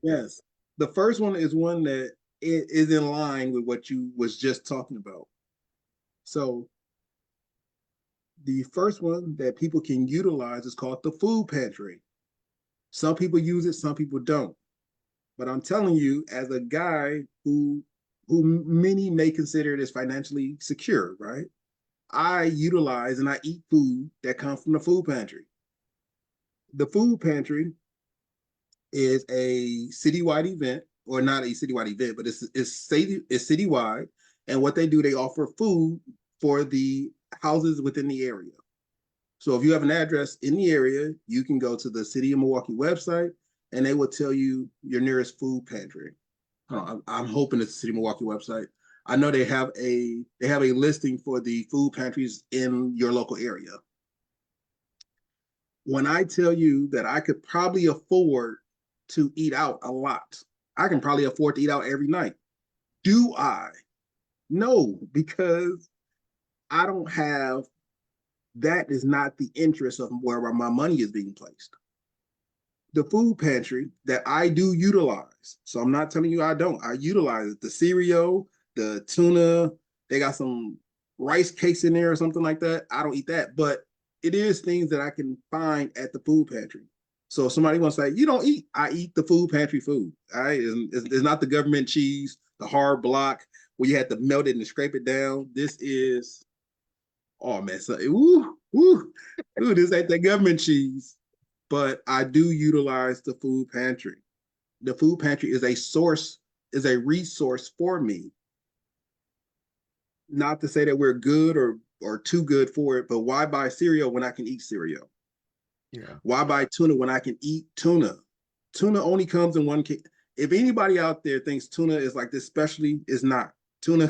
Yes. The first one is one that is in line with what you was just talking about. So the first one that people can utilize is called the food pantry. Some people use it, some people don't. But I'm telling you, as a guy who many may consider it as financially secure, right? I utilize and I eat food that comes from the food pantry. The food pantry is a citywide event, or not a citywide event, but it's citywide. And what they do, they offer food for the houses within the area. So if you have an address in the area, you can go to the City of Milwaukee website, and they will tell you your nearest food pantry. I'm hoping it's the City of Milwaukee website. I know they have a listing for the food pantries in your local area. When I tell you that I could probably afford to eat out a lot, I can probably afford to eat out every night. Do I? No, because I don't have, that is not the interest of where my money is being placed. The food pantry that I do utilize, so I'm not telling you I don't, I utilize it. The cereal, the tuna, they got some rice cakes in there or something like that. I don't eat that, but it is things that I can find at the food pantry. So if somebody wants to say, you don't eat, I eat the food pantry food. All right. It's not the government cheese, the hard block where you had to melt it and scrape it down. This is, oh man, so this ain't the government cheese. But I do utilize the food pantry. The food pantry is a resource for me. Not to say that we're good or too good for it, but why buy cereal when I can eat cereal? Yeah. Why buy tuna when I can eat tuna? Tuna only comes in one can. If anybody out there thinks tuna is like this specialty, is not. Tuna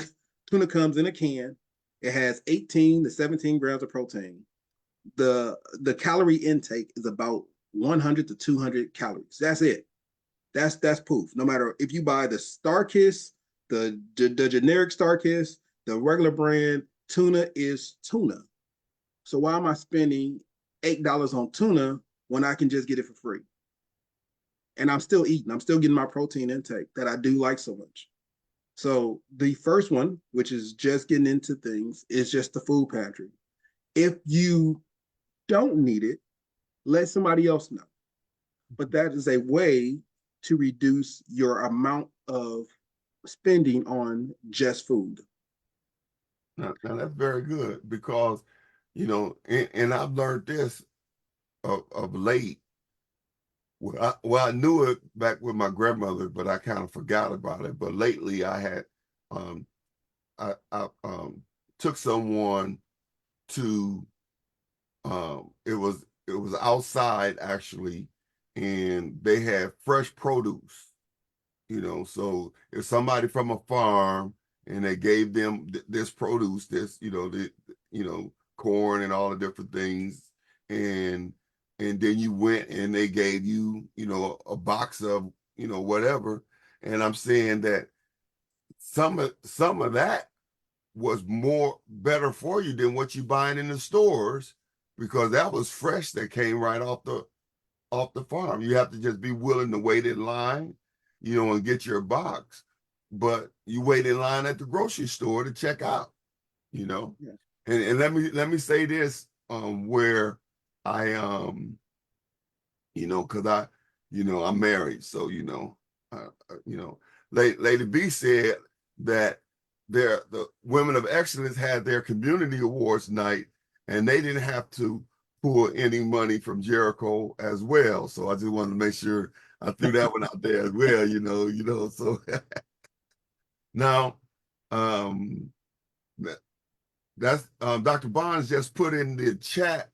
comes in a can. It has 18 to 17 grams of protein. The calorie intake is about 100 to 200 calories. That's it. That's proof. No matter if you buy the Starkist, the generic Starkist, the regular brand, tuna is tuna. So why am I spending $8 on tuna when I can just get it for free? And I'm still eating. I'm still getting my protein intake that I do like so much. So the first one, which is just getting into things, is just the food pantry. If you don't need it, let somebody else know. But that is a way to reduce your amount of spending on just food. Now that's very good because, and I've learned this of late. I knew it back with my grandmother, but I kind of forgot about it. But lately, I had, I took someone to, it was outside actually, and they had fresh produce. So if somebody from a farm and they gave them this produce, corn and all the different things, and then you went and they gave you, a box of, whatever. And I'm saying that some of that was more better for you than what you buying in the stores because that was fresh that came right off the farm. You have to just be willing to wait in line, and get your box. But you wait in line at the grocery store to check out, Yeah. And let me say this, where I because I'm married, so Lady B said that the Women of Excellence had their community awards night, and they didn't have to pull any money from Jericho as well. So I just wanted to make sure I threw that one out there as well, so now that, that's Dr. Bonds just put in the chat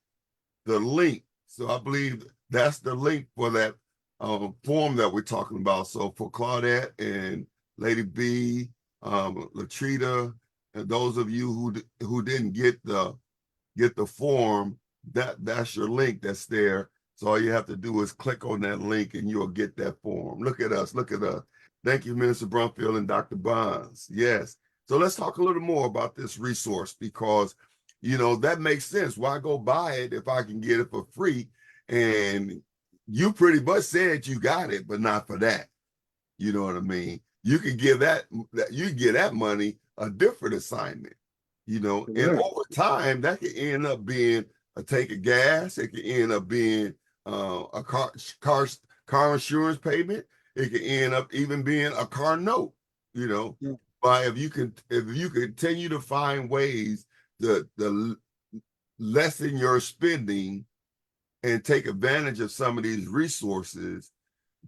the link. So I believe that's the link for that form that we're talking about. So for Claudette and Lady B, Latrita, and those of you who didn't get the form, that's your link that's there. So all you have to do is click on that link and you'll get that form. Look at us. Look at us. Thank you, Minister Brumfield and Dr. Bonds. Yes. So let's talk a little more about this resource because, that makes sense. Why go buy it if I can get it for free? And you pretty much said you got it, but not for that. You know what I mean? You could give you get that money a different assignment, and over time that could end up being a tank of gas. It could end up being a car insurance payment. It could end up even being a car note, Yeah. But if you continue to find ways to lessen your spending and take advantage of some of these resources,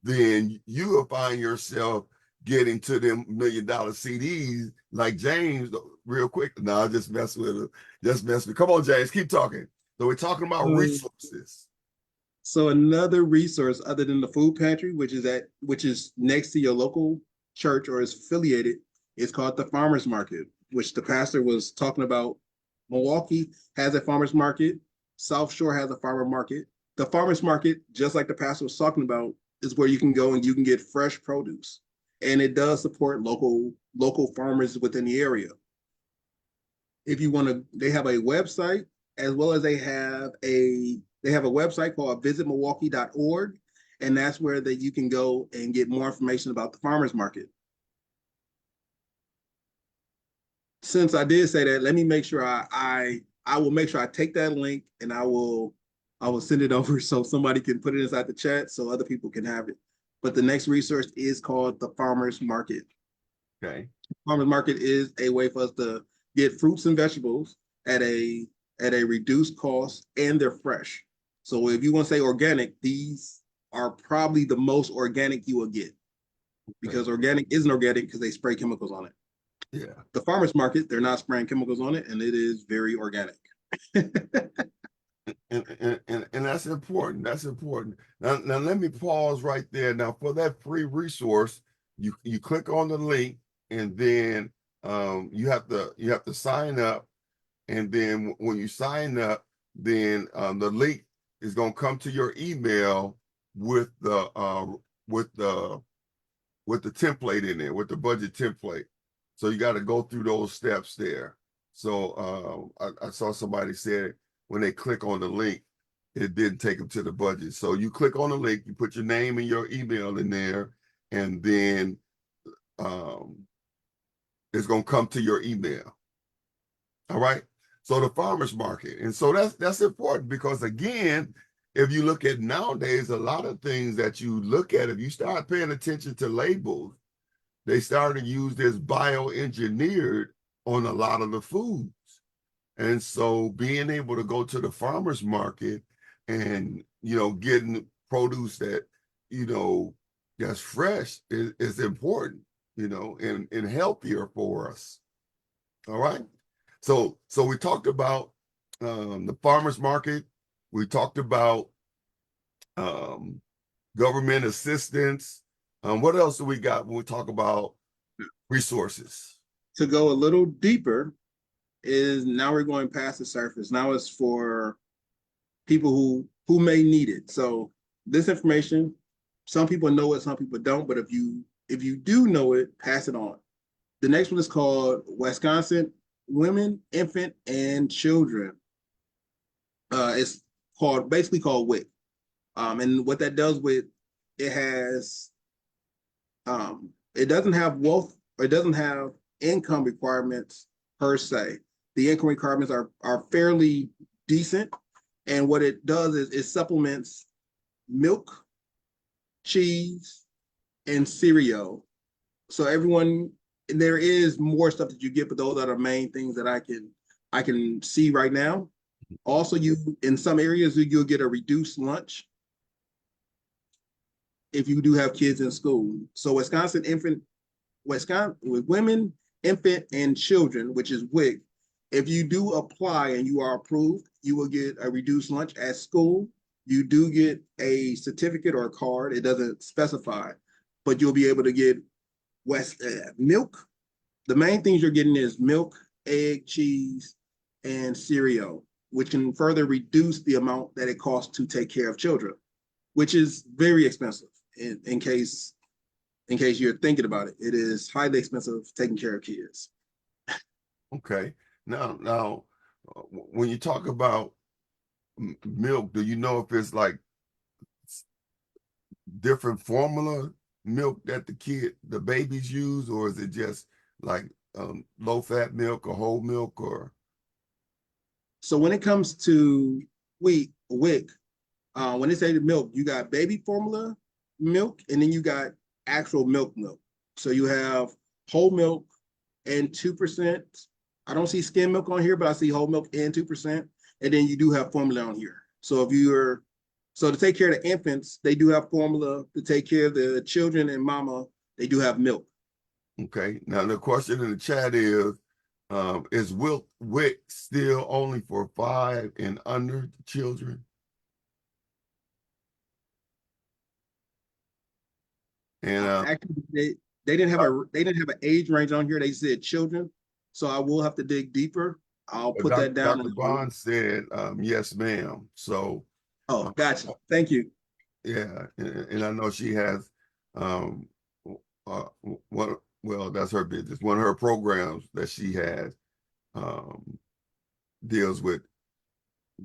then you will find yourself getting to them $1 million CDs like James real quick. No, I just mess with him. Just mess with. Come on, James, keep talking. So we're talking about resources. So another resource other than the food pantry, which is next to your local church or is affiliated, is called the farmers market, which the pastor was talking about. Milwaukee has a farmers market. South Shore has a farmer market. The farmers market, just like the pastor was talking about, is where you can go and you can get fresh produce. And it does support local farmers within the area. If you want to, they have a website as well as they have a website called visitmilwaukee.org. And that's where that you can go and get more information about the farmers market. Since I did say that, let me make sure I will make sure I take that link and I will send it over so somebody can put it inside the chat so other people can have it. But the next resource is called the farmers market. Okay. Farmers market is a way for us to get fruits and vegetables at a reduced cost, and they're fresh. So if you want to say organic, these are probably the most organic you will get, because organic isn't organic because they spray chemicals on it. Yeah. The farmers market, they're not spraying chemicals on it, and it is very organic. And that's important. That's important. Now let me pause right there. Now for that free resource, you click on the link, and then you have to sign up, and then when you sign up, then the link is going to come to your email with the template in there, with the budget template. So you got to go through those steps there. So I saw somebody said when they click on the link, it didn't take them to the budget. So you click on the link, you put your name and your email in there, and then it's going to come to your email. All right. So the farmers market. And so that's important because, again, if you look at nowadays, a lot of things that you look at, if you start paying attention to labels, they started to use this bioengineered on a lot of the foods. And so being able to go to the farmers market and, getting produce that, that's fresh is important, and healthier for us. All right. So we talked about the farmers market. We talked about government assistance. What else do we got when we talk about resources? To go a little deeper, is now we're going past the surface. Now it's for people who may need it. So this information, some people know it, some people don't. But if you do know it, pass it on. The next one is called Wisconsin Women, Infant, and Children. It's basically called WIC. And what that does with it has, it doesn't have wealth, or it doesn't have income requirements per se. The income requirements are fairly decent. And what it does is it supplements milk, cheese, and cereal. So there is more stuff that you get, but those are the main things that I can see right now. Also, in some areas, you'll get a reduced lunch. if you do have kids in school. So Wisconsin with women, infant, and children, which is WIC, if you do apply and you are approved, you will get a reduced lunch at school. You do get a certificate or a card. It doesn't specify, but you'll be able to get milk. The main things you're getting is milk, egg, cheese, and cereal, which can further reduce the amount that it costs to take care of children, which is very expensive. In case you're thinking about it, it is highly expensive taking care of kids. Okay. Now, when you talk about milk, do you know if it's like different formula milk that the babies use, or is it just like low fat milk or whole milk? Or So when it comes to WIC, when they say the milk, you got baby formula milk, and then you got actual milk. So you have whole milk and 2%. I don't see skim milk on here, but I see whole milk and 2%. And then you do have formula on here. So to take care of the infants, they do have formula. To take care of the children and mama, they do have milk. okay. Now the question in the chat is WIC still only for 5 and under children? And Actually, they didn't have an age range on here. They said children, so I will have to dig deeper. I'll put that down. Dr. Bond said yes, ma'am. So gotcha. Thank you. yeah, and I know she has well, that's her business. One of her programs that she has deals with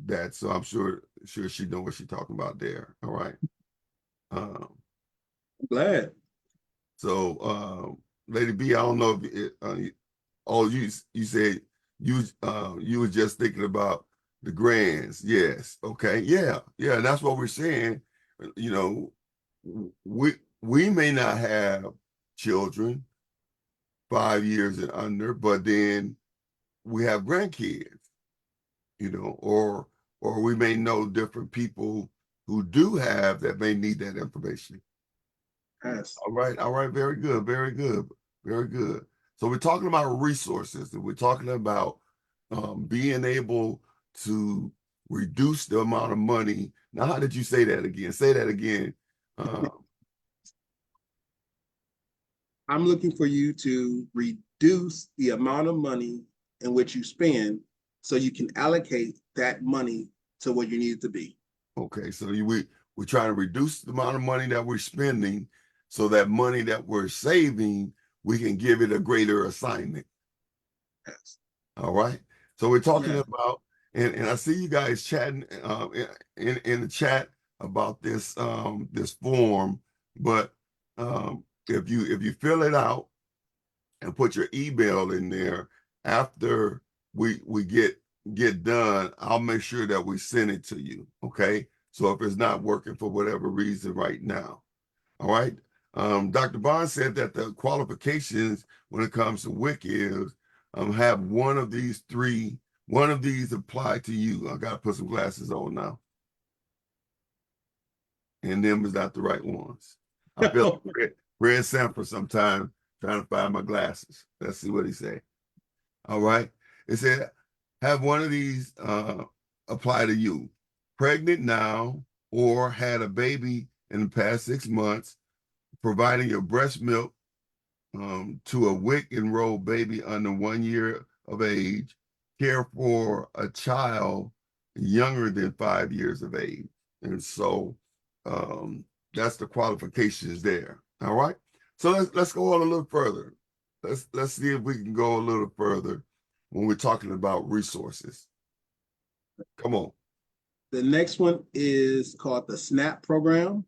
that. So I'm sure she knows what she's talking about there. All right. I'm glad. So Lady B, I don't know if you said you were just thinking about the grands. Yes. Okay. Yeah. That's what we're saying. You know, we may not have children 5 years and under, but then we have grandkids, you know, or we may know different people who do have that may need that information. Yes. All right. Very good. So we're talking about resources, and we're talking about being able to reduce the amount of money. Now, how did you say that again? Say that again. I'm looking for you to reduce the amount of money in which you spend so you can allocate that money to what you need it to be. Okay, so we're trying to reduce the amount of money that we're spending so that money that we're saving, we can give it a greater assignment. Yes. All right. So we're talking about, and I see you guys chatting in the chat about this this form, but if you fill it out and put your email in there after we get done, I'll make sure that we send it to you. Okay. So if it's not working for whatever reason right now, all right. Dr. Bond said that the qualifications when it comes to WIC is have one of these apply to you. I gotta put some glasses on now. And them is not the right ones. I feel Red Sanford sometime trying to find my glasses. Let's see what he said. All right. It said, have one of these apply to you. Pregnant now or had a baby in the past 6 months, providing your breast milk to a WIC enrolled baby under 1 year of age, care for a child younger than 5 years of age. And so that's the qualifications there. All right. So let's go on a little further. Let's see if we can go a little further when we're talking about resources. Come on. The next one is called the SNAP program.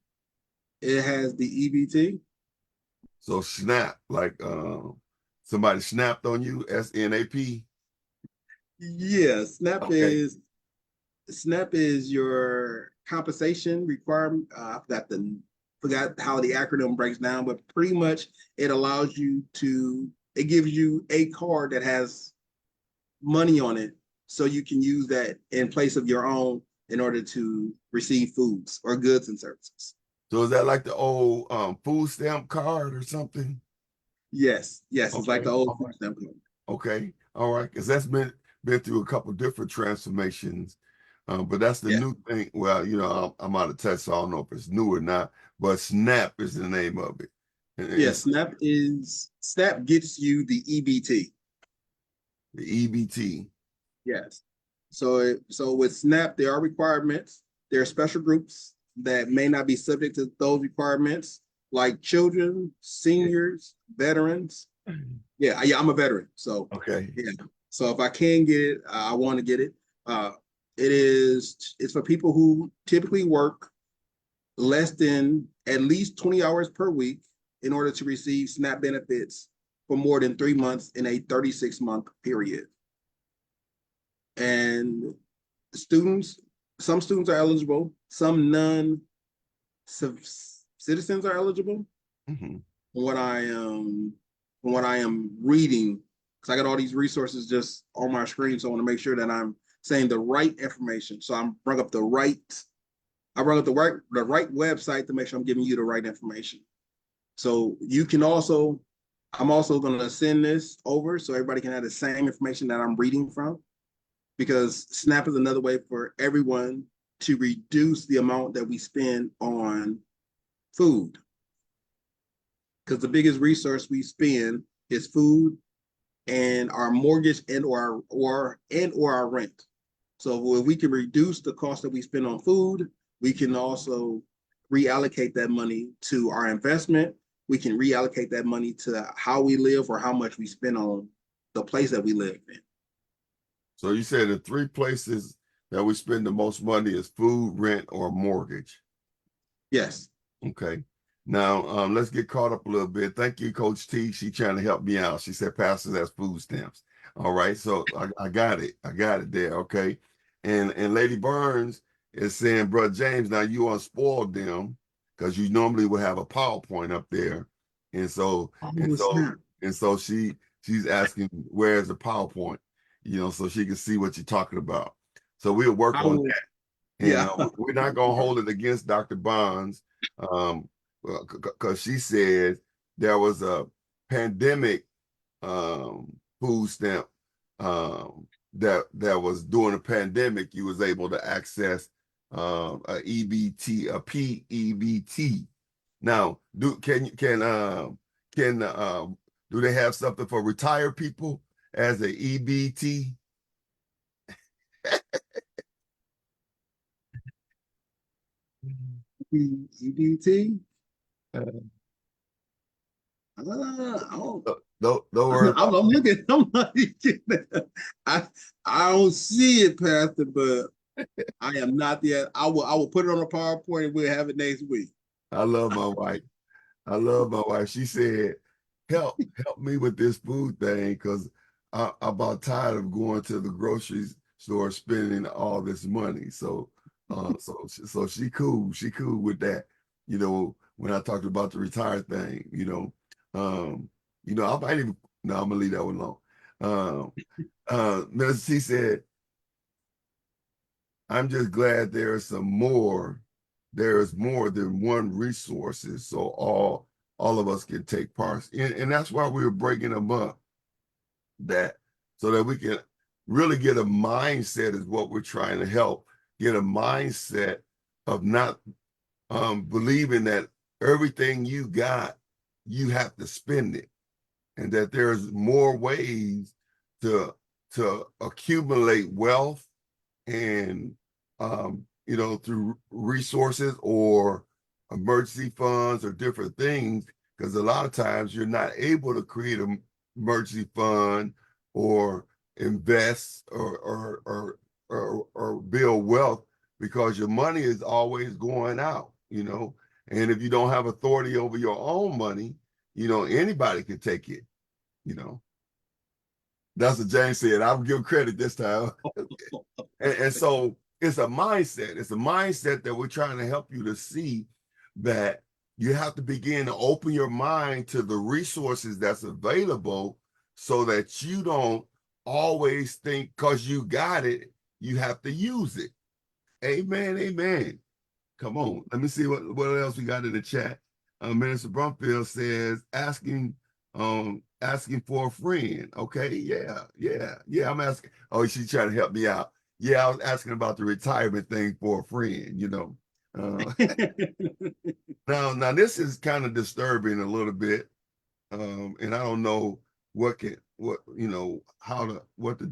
It has the EBT. So SNAP, like somebody snapped on you, SNAP. Yeah, SNAP Okay. is your compensation requirement. I forgot how the acronym breaks down, but pretty much it allows you it gives you a card that has money on it, so you can use that in place of your own in order to receive foods or goods and services. So is that like the old food stamp card or something? Yes, yes, it's like Okay. the old All food right. stamp card. Okay. All right. Because that's been through a couple different transformations. But that's the Yeah, new thing. Well, you know, I'm out of touch, so I don't know if it's new or not. But SNAP is the name of it. yeah. And Snap gets you the EBT. the EBT. Yes. So with SNAP, there are requirements. There are special groups that may not be subject to those requirements, like children, seniors, veterans. Yeah, I'm a veteran, so Okay. yeah. So if I can get it, I want to get it. Uh, it's for people who typically work less than at least 20 hours per week in order to receive SNAP benefits for more than 3 months in a 36-month period. And students, some students are eligible, some non-citizens are eligible. Mhm. What I am, from what I am reading, because I got all these resources just on my screen, so I want to make sure that I'm saying the right information. So I bring up the right website to make sure I'm giving you the right information. So you can also, I'm also going to send this over so everybody can have the same information that I'm reading from, because SNAP is another way for everyone to reduce the amount that we spend on food. Because the biggest resource we spend is food and our mortgage and or our rent. So if we can reduce the cost that we spend on food, we can also reallocate that money to our investment. We can reallocate that money to how we live or how much we spend on the place that we live in. So you said the three places that we spend the most money is food, rent, or mortgage. Yes. Okay. Now let's get caught up a little bit. Thank you, Coach T. She trying to help me out. She said, Pastor, that's food stamps. All right. So I got it. I got it there. Okay. And Lady Burns is saying, Brother James, now you unspoiled them because you normally would have a PowerPoint up there. And so and Oh, so snap. and so she's asking where's the PowerPoint, you know, so she can see what you're talking about. So we'll work I on will, that. And yeah. we're not gonna hold it against Dr. Bonds. Because she said there was a pandemic food stamp that was during the pandemic. You was able to access a EBT, a PEBT. Now, do they have something for retired people as a EBT? EBT. Don't worry I'm about looking. I'm like, I I don't see it, Pastor, but I am not yet. I will put it on a PowerPoint and we'll have it next week. I love my wife. I love my wife. She said, help me with this food thing because I'm about tired of going to the grocery store spending all this money. So she cool. She cool with that. You know, when I talked about the retired thing, I might even no, I'm gonna leave that one alone. Minister T said, I'm just glad there is more than one resources, so all of us can take parts. And that's why we were breaking them up, that so that we can really get a mindset is what we're trying to help. Get a mindset of not believing that everything you got, you have to spend it. And that there's more ways to accumulate wealth and through resources or emergency funds or different things, because a lot of times you're not able to create an emergency fund or invest or build wealth because your money is always going out, and if you don't have authority over your own money, anybody can take it, you know. That's what James said. I'll give credit this time. And so it's a mindset. It's a mindset that we're trying to help you to see that you have to begin to open your mind to the resources that's available so that you don't always think because you got it, you have to use it. Amen. Amen. Come on. Let me see what else we got in the chat. Minister Brumfield says asking for a friend. Okay, yeah. I'm asking. Oh, she's trying to help me out. Yeah, I was asking about the retirement thing for a friend, you know. Now this is kind of disturbing a little bit. And I don't know what to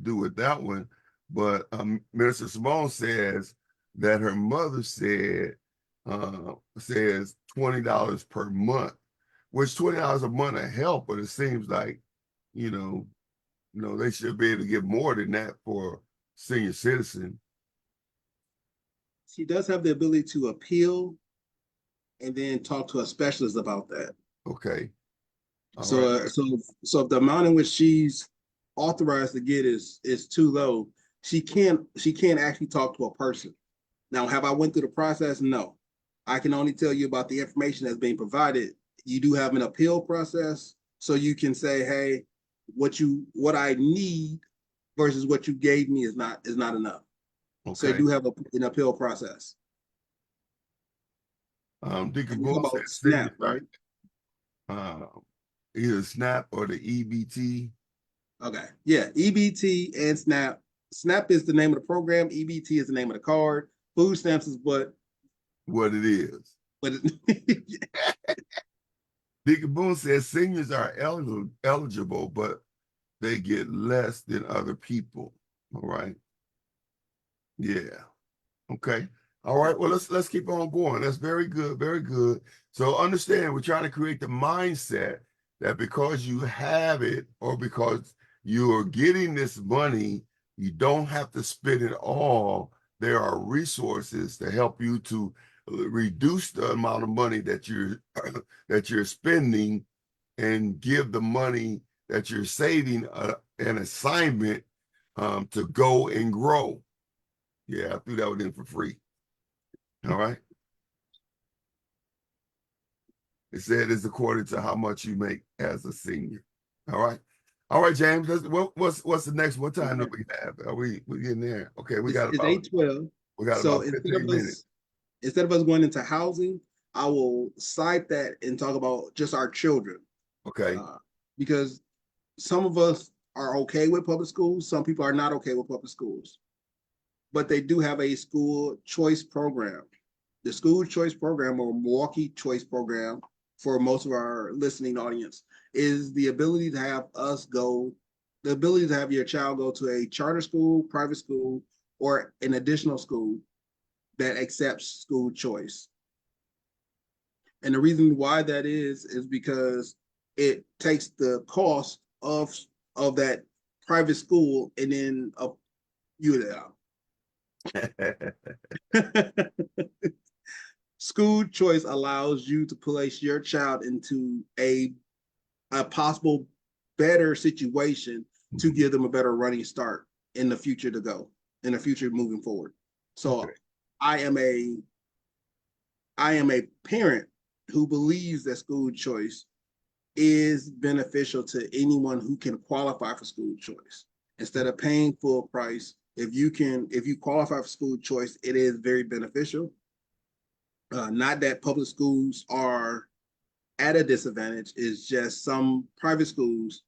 do with that one. But Minister Simone says that her mother says $20 per month, which $20 a month a help, but it seems like they should be able to get more than that for senior citizen. She does have the ability to appeal and then talk to a specialist about that. Okay. All So, right. so if the amount in which she's authorized to get is too low, she can't actually talk to a person. Now, have I went through the process? No. I can only tell you about the information that's being provided. You do have an appeal process, so you can say, hey, what I need versus what you gave me is not enough. Okay. So you do have an appeal process. Deacon We're talking Bull about said SNAP, right? Either SNAP or the EBT. Okay. Yeah. EBT and SNAP. SNAP is the name of the program. EBT is the name of the card. Food stamps is what it is. But Deacon Boone says seniors are eligible, but they get less than other people. All right. Yeah. Okay. All right. Well, let's keep on going. That's very good. Very good. So understand, we're trying to create the mindset that because you have it or because you are getting this money, you don't have to spend it all. There are resources to help you to reduce the amount of money that you're spending and give the money that you're saving an assignment to go and grow. Yeah, I threw that one in for free. All right. It said it's according to how much you make as a senior. All right. All right, James. What's the next? What time do we have? Are we getting there? Okay, it's 8:12. We got So about 15 minutes. Instead of us going into housing, I will cite that and talk about just our children. Okay. Because some of us are okay with public schools. Some people are not okay with public schools. But they do have a school choice program. The school choice program, or Milwaukee choice program, for most of our listening audience, is the ability to have your child go to a charter school, private school, or an additional school that accepts school choice. And the reason why that is because it takes the cost of that private school and then you out. School choice allows you to place your child into a possible better situation to give them a better running start in the future moving forward. So okay. I am a parent who believes that school choice is beneficial to anyone who can qualify for school choice. Instead of paying full price, if you qualify for school choice, it is very beneficial. Not that public schools are at a disadvantage, it's just some private schools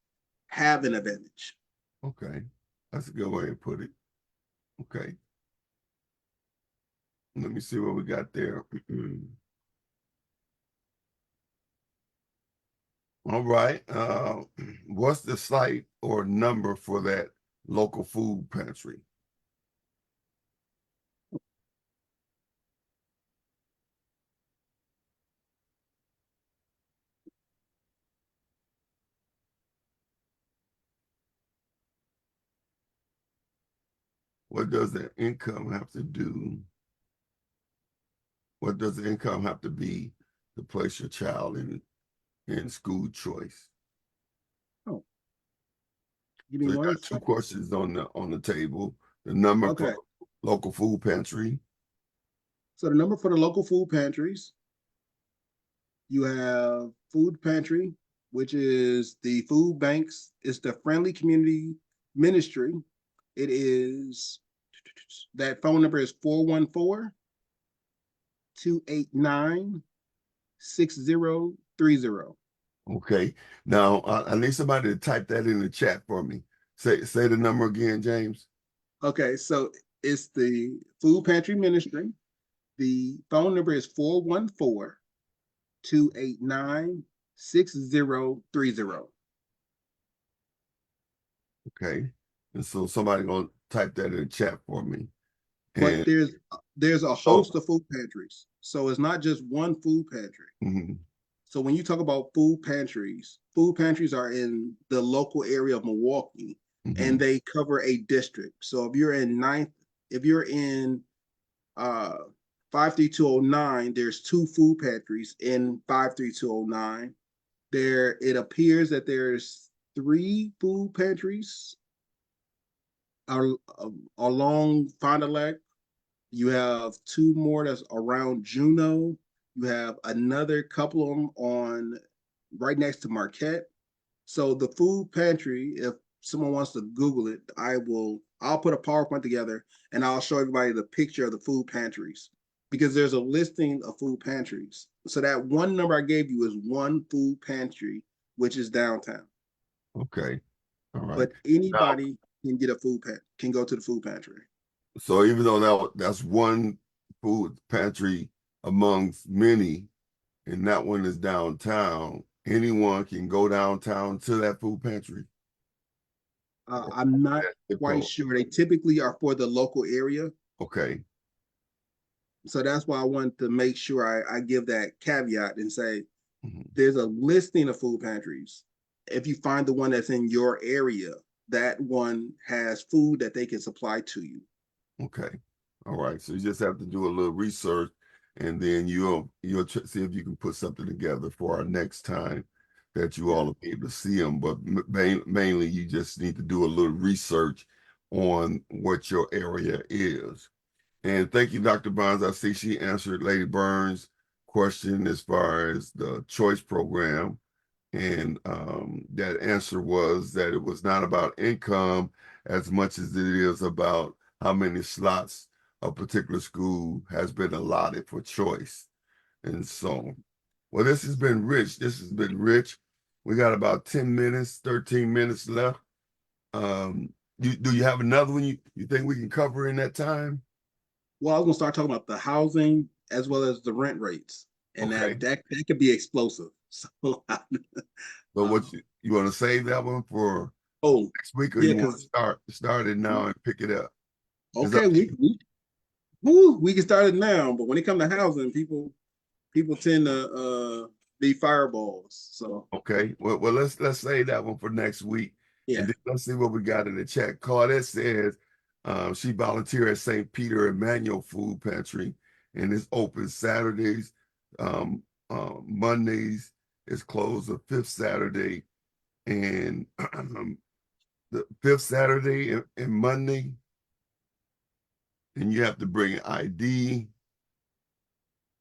have an advantage. Okay. That's a good way to put it. Okay. Let me see what we got there. All right. What's the site or number for that local food pantry? What does the income have to do? What does the income have to be to place your child in school choice? Oh, so you got two questions on the table. The number for local food pantry. So the number for the local food pantries, you have food pantry, which is the food banks. It's the Friendly Community Ministry. It is, that phone number is 414 289-6030. Okay. Now I need somebody to type that in the chat for me. Say the number again, James. Okay, so it's the Food Pantry Ministry. The phone number is 414-289-6030. Okay. And so somebody gonna type that in the chat for me. But And there's a host of food pantries. So it's not just one food pantry. mhm, So when you talk about food pantries are in the local area of Milwaukee, and mhm, they cover a district. So if you're in 53209, there's two food pantries in 53209. There, it appears that there's three food pantries along Fond du Lac. You have two more that's around Juneau. You have another couple of them on right next to Marquette. So the food pantry, if someone wants to Google it, I'll put a PowerPoint together and I'll show everybody the picture of the food pantries, because there's a listing of food pantries. So that one number I gave you is one food pantry, which is downtown. okay. All right. But anybody can get can go to the food pantry. So even though that's one food pantry amongst many, and that one is downtown, anyone can go downtown to that food pantry. I'm not quite sure. They typically are for the local area. Okay. So that's why I want to make sure I give that caveat and say Mhm. there's a listing of food pantries. If you find the one that's in your area, that one has food that they can supply to you. Okay. All right. So you just have to do a little research, and then you'll see if you can put something together for our next time that you all will be able to see them. But mainly, you just need to do a little research on what your area is. And thank you, Dr. Barnes. I see she answered Lady Burns' question as far as the choice program. And that answer was that it was not about income as much as it is about how many slots a particular school has been allotted for choice. And so, well, this has been rich. This has been rich. We got about 10 minutes, 13 minutes left. Do you have another one you think we can cover in that time? Well, I was gonna start talking about the housing as well as the rent rates, and Okay. that could be explosive. So, But what you want to save that one for oh next week, or yeah, you want because to start it now and pick it up? okay, we can start it now, but when it comes to housing, people tend to be fireballs. So Okay. Well, let's save that one for next week, yeah, and then let's see what we got in the chat. Claudette says she volunteered at St. Peter Emmanuel Food Pantry, and it's open Saturdays, Mondays. It's closed the fifth Saturday, and the fifth Saturday and Monday, and you have to bring an ID,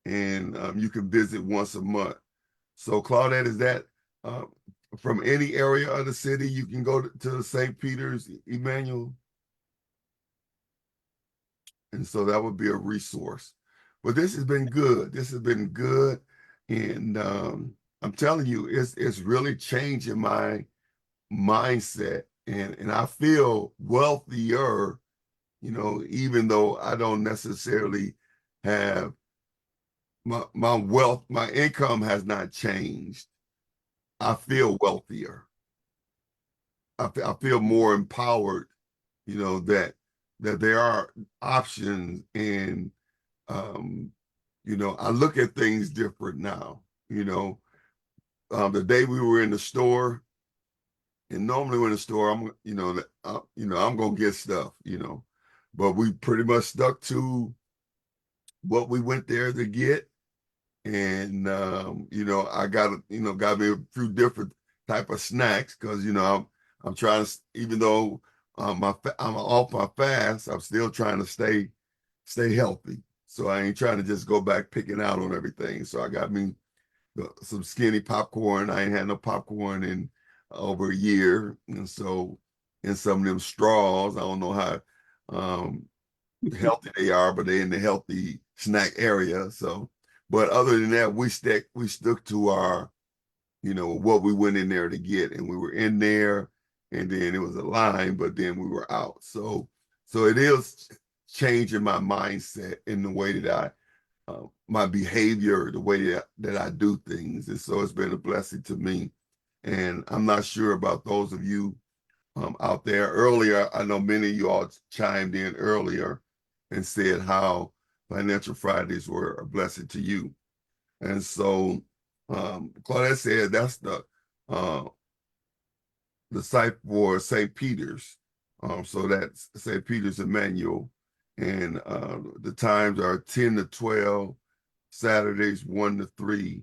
and you can visit once a month. So Claudette, is that from any area of the city you can go to St. Peter's Emmanuel? And so that would be a resource. But this has been good. This has been good. And I'm telling you, it's really changing my mindset. And I feel wealthier, even though I don't necessarily have my wealth, my income has not changed. I feel wealthier. I feel more empowered, that there are options, and I look at things different now. The day we were in the store, and normally when in the store, I'm gonna get stuff, but we pretty much stuck to what we went there to get. And I got me a few different type of snacks, because I'm trying to, even though I'm off my fast, I'm still trying to stay healthy. So I ain't trying to just go back picking out on everything. So I got me some skinny popcorn. I ain't had no popcorn in over a year, and some of them straws. I don't know how healthy they are, but they're in the healthy snack area. So, but other than that, we stuck to our, what we went in there to get, and we were in there, and then it was a line, but then we were out. So it is changing my mindset in the way that my behavior, the way that I do things. And so it's been a blessing to me. And I'm not sure about those of you out there. Earlier, I know many of you all chimed in earlier and said how Financial Fridays were a blessing to you. And so Claudette said that's the site for St. Peter's. So that's St. Peter's Emmanuel. And the times are 10 to 12, Saturdays 1 to 3.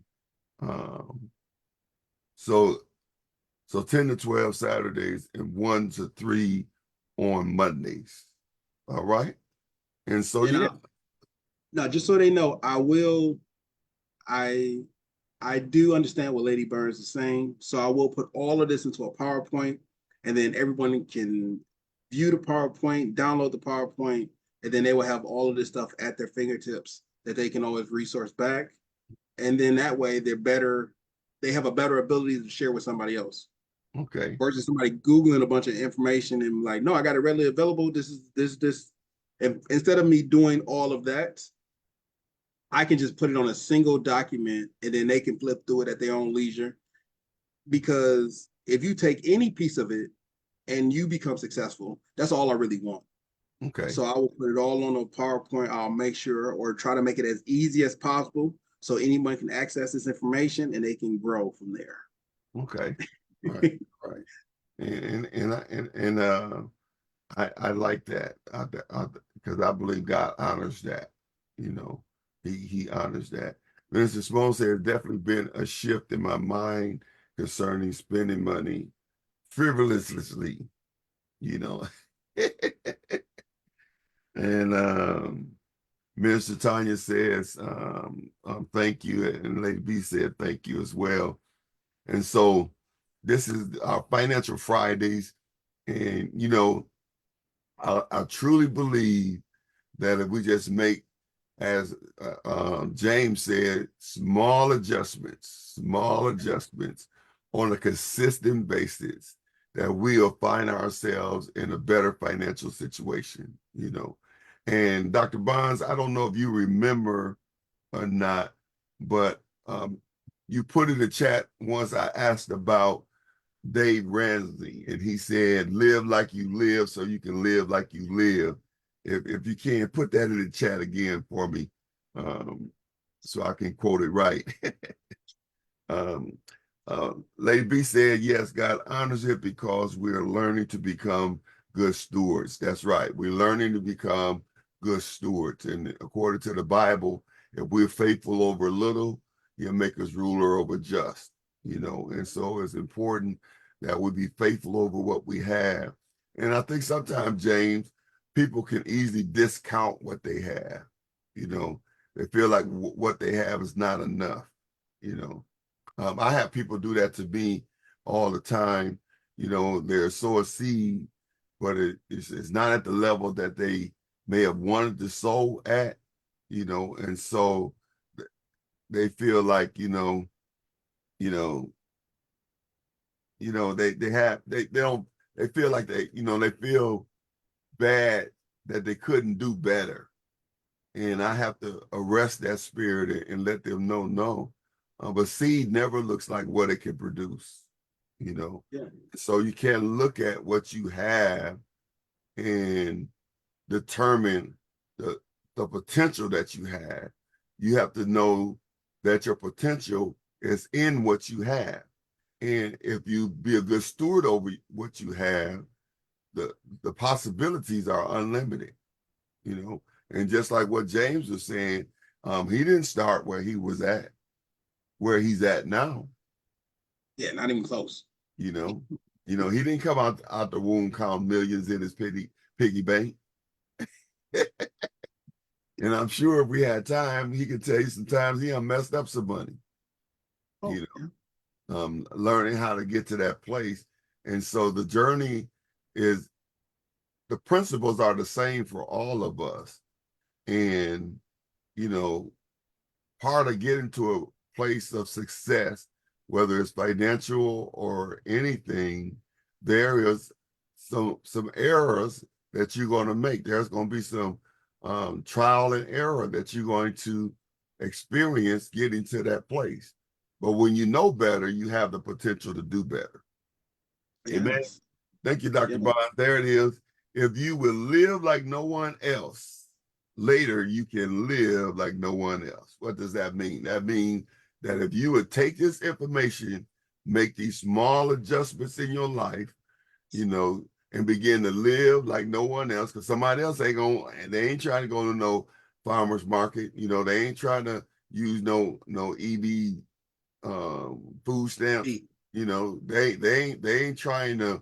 So 10 to 12 Saturdays and 1 to 3 on Mondays. All right. And so And yeah. Now, just so they know, I do understand what Lady Burns is saying. So I will put all of this into a PowerPoint, and then everyone can view the PowerPoint, download the PowerPoint, and then they will have all of this stuff at their fingertips that they can always resource back. And then that way they have a better ability to share with somebody else. Okay. Versus somebody Googling a bunch of information and like, no, I got it readily available. This is this. And instead of me doing all of that, I can just put it on a single document and then they can flip through it at their own leisure. Because if you take any piece of it and you become successful, that's all I really want. Okay. So I will put it all on a PowerPoint. I'll make sure or try to make it as easy as possible so anyone can access this information and they can grow from there. Okay. Right. Right. And I like that because I believe God honors that. He honors that. Mr. Simone said, there's definitely been a shift in my mind concerning spending money frivolously, and Minister Tanya says, thank you, and Lady B said thank you as well. And so this is our Financial Fridays, and I truly believe that if we just make, as James said, small adjustments on a consistent basis, that we'll find ourselves in a better financial situation, And Dr. Bonds, I don't know if you remember or not, but you put in the chat once I asked about Dave Ramsey, and he said, live like you live so you can live like you live. If you can, put that in the chat again for me, so I can quote it right. Lady B said, yes, God honors it because we're learning to become good stewards. That's right. We're learning to become good stewards. And according to the Bible, if we're faithful over little, he'll make us ruler over just, And so it's important that we be faithful over what we have. And I think sometimes, James, people can easily discount what they have. They feel like what they have is not enough. I have people do that to me all the time. They're sow a seed, but it's not at the level that they may have wanted to sow at, and so they feel like, they feel like they feel bad that they couldn't do better. And I have to arrest that spirit and let them know, no. But seed never looks like what it can produce, Yeah. So you can't look at what you have and determine the potential that you have. You have to know that your potential is in what you have. And if you be a good steward over what you have, the possibilities are unlimited, And just like what James was saying, he didn't start where where he's at now. Yeah, not even close. He didn't come out the womb count millions in his piggy bank. And I'm sure if we had time, he could tell you sometimes he messed up some money. Oh, Learning how to get to that place. And so the journey is the principles are the same for all of us. And, you know, part of getting to a place of success, whether it's financial or anything, there is some errors that you're going to make. There's going to be some trial and error that you're going to experience getting to that place. But when you know better, you have the potential to do better. Amen. Yes. Thank you, Dr. Yeah. Bond. There it is. If you will live like no one else, later you can live like no one else. What does that mean? That means that if you would take this information, make these small adjustments in your life, you know, and begin to live like no one else, because somebody else ain't going, and they ain't trying to go to no farmer's market, you know, they ain't trying to use no EB food stamps, you know, they ain't trying to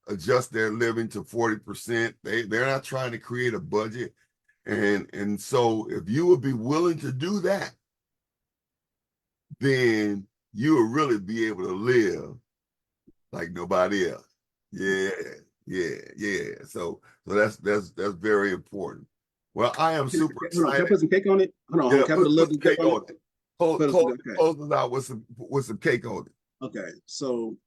adjust their living to 40%. They're not trying to create a budget. And so if you would be willing to do that, then you will really be able to live like nobody else. Yeah. So that's very important. Well, I am super Hold on, can I excited. put some cake on it? Hold on, Yeah, can I put a little some dip cake on it? Close us out with some cake on it. Okay, so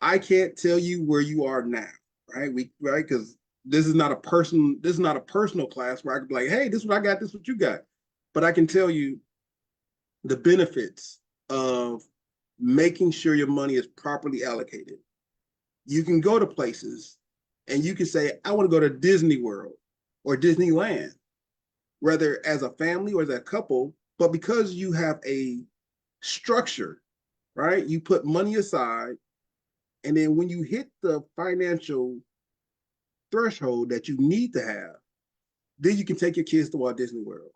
I can't tell you where you are now, right? Because this is not a personal class where I could be like, hey, this is what I got, this is what you got. But I can tell you the benefits of making sure your money is properly allocated. You can go to places and you can say, I want to go to Disney World or Disneyland, whether as a family or as a couple, but because you have a structure, right? You put money aside, and then when you hit the financial threshold that you need to have, then you can take your kids to Walt Disney World.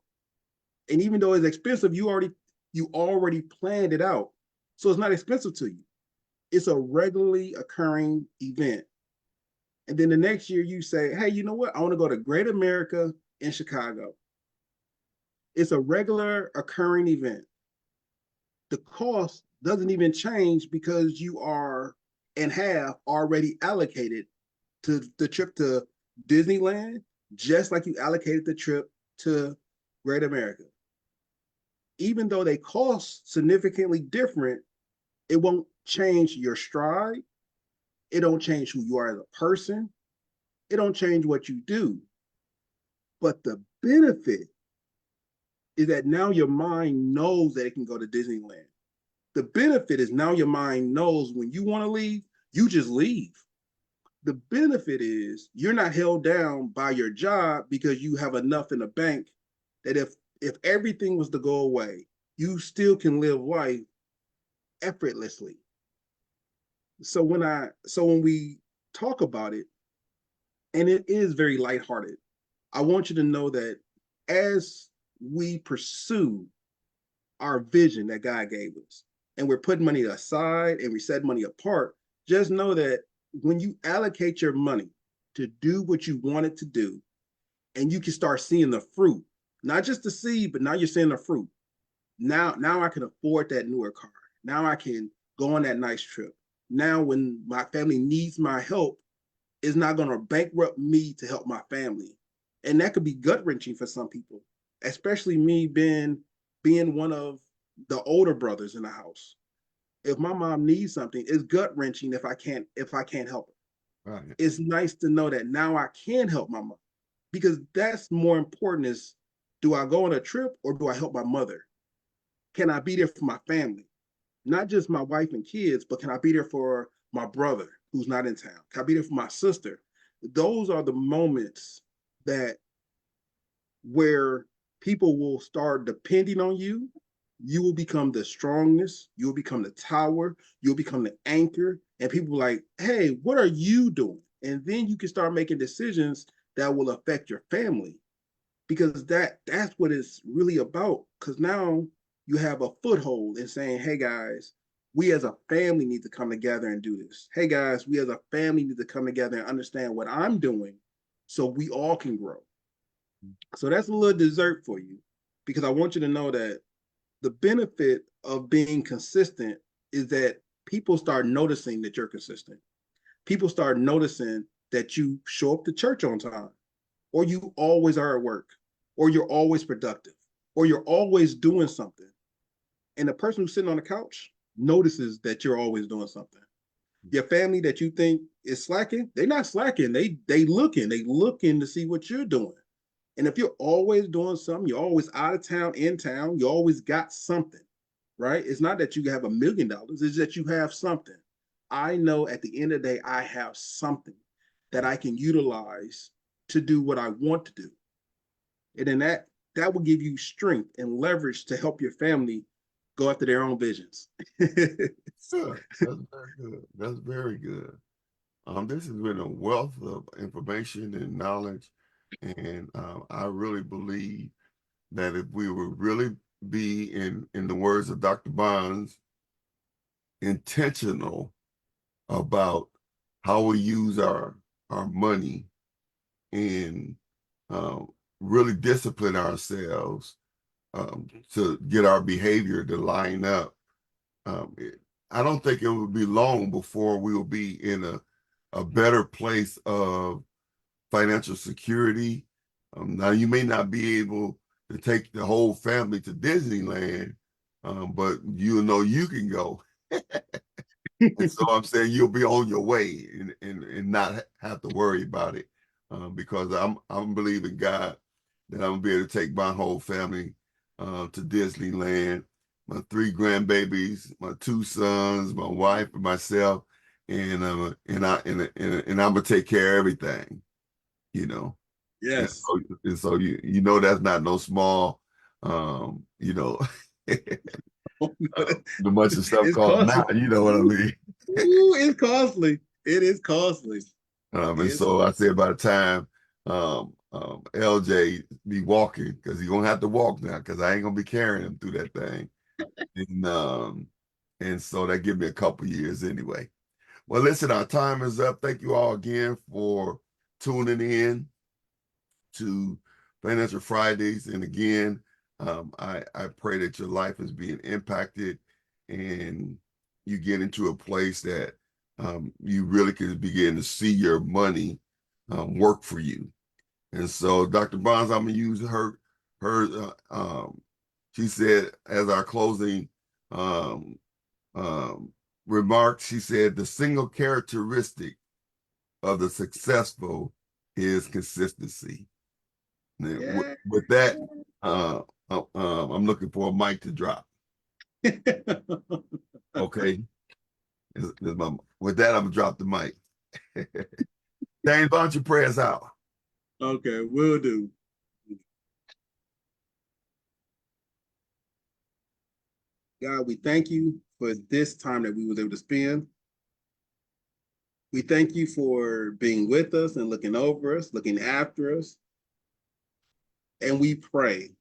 And even though it's expensive, you already planned it out. So it's not expensive to you. It's a regularly occurring event. And then the next year you say, hey, you know what? I want to go to Great America in Chicago. It's a regular occurring event. The cost doesn't even change because you are and have already allocated to the trip to Disneyland, just like you allocated the trip to Great America. Even though they cost significantly different, it won't change your stride. It don't change who you are as a person. It don't change what you do. But the benefit is that now your mind knows that it can go to Disneyland. The benefit is now your mind knows when you want to leave, you just leave. The benefit is you're not held down by your job because you have enough in the bank that if everything was to go away, you still can live life effortlessly. So when we talk about it, and it is very lighthearted, I want you to know that as we pursue our vision that God gave us, and we're putting money aside and we set money apart, just know that when you allocate your money to do what you want it to do, and you can start seeing the fruit, not just the seed, but now you're seeing the fruit. Now I can afford that newer car. Now I can go on that nice trip. Now when my family needs my help, it's not going to bankrupt me to help my family. And that could be gut-wrenching for some people, especially me being one of the older brothers in the house. If my mom needs something, it's gut-wrenching if I can't help her. Right. It's nice to know that now I can help my mom, because that's more important. Is, do I go on a trip or do I help my mother? Can I be there for my family? Not just my wife and kids, but can I be there for my brother who's not in town? Can I be there for my sister? Those are the moments that where people will start depending on you. You will become the strongest. You will become the tower. You'll become the anchor. And people are like, hey, what are you doing? And then you can start making decisions that will affect your family, because that's what it's really about. Because now you have a foothold in saying, hey guys, we as a family need to come together and do this. Hey guys, we as a family need to come together and understand what I'm doing so we all can grow. So that's a little dessert for you, because I want you to know that the benefit of being consistent is that people start noticing that you're consistent. People start noticing that you show up to church on time, or you always are at work, or you're always productive, or you're always doing something. And the person who's sitting on the couch notices that you're always doing something. Your family that you think is slacking, they're not slacking. They looking to see what you're doing. And if you're always doing something, you're always out of town, in town, you always got something, right? It's not that you have $1 million, it's that you have something. I know at the end of the day, I have something that I can utilize to do what I want to do. And then that will give you strength and leverage to help your family go after their own visions. Good. That's very good. That's very good. This has been a wealth of information and knowledge, and I really believe that if we would really be, in the words of Dr. Bonds, intentional about how we use our money and really discipline ourselves to get our behavior to line up. I don't think it would be long before we will be in a better place of financial security. Now, you may not be able to take the whole family to Disneyland, but you know you can go. And so I'm saying you'll be on your way and not have to worry about it, because I'm believing God that I'm gonna be able to take my whole family to Disneyland, my 3 grandbabies, my 2 sons, my wife, and myself, and I'm gonna take care of everything, you know. Yes. And so you know that's not no small, you know, the much of stuff It's called now, costly. you know what I mean. Ooh, it's costly. It is costly. And so I said by the time LJ be walking, because he's gonna have to walk now, because I ain't gonna be carrying him through that thing. And so that give me a couple years anyway. Well, listen, our time is up. Thank you all again for tuning in to Financial Fridays. And again, I pray that your life is being impacted and you get into a place that you really can begin to see your money work for you. And so, Dr. Bonds, I'm gonna use her. She said as our closing um, remark, she said the single characteristic of the successful is consistency. Yeah. With that, I'm looking for a mic to drop. Okay. With that, I'm gonna drop the mic. James, why don't you pray us out? Okay, will do. God, we thank you for this time that we was able to spend. We thank you for being with us and looking over us, looking after us. And we pray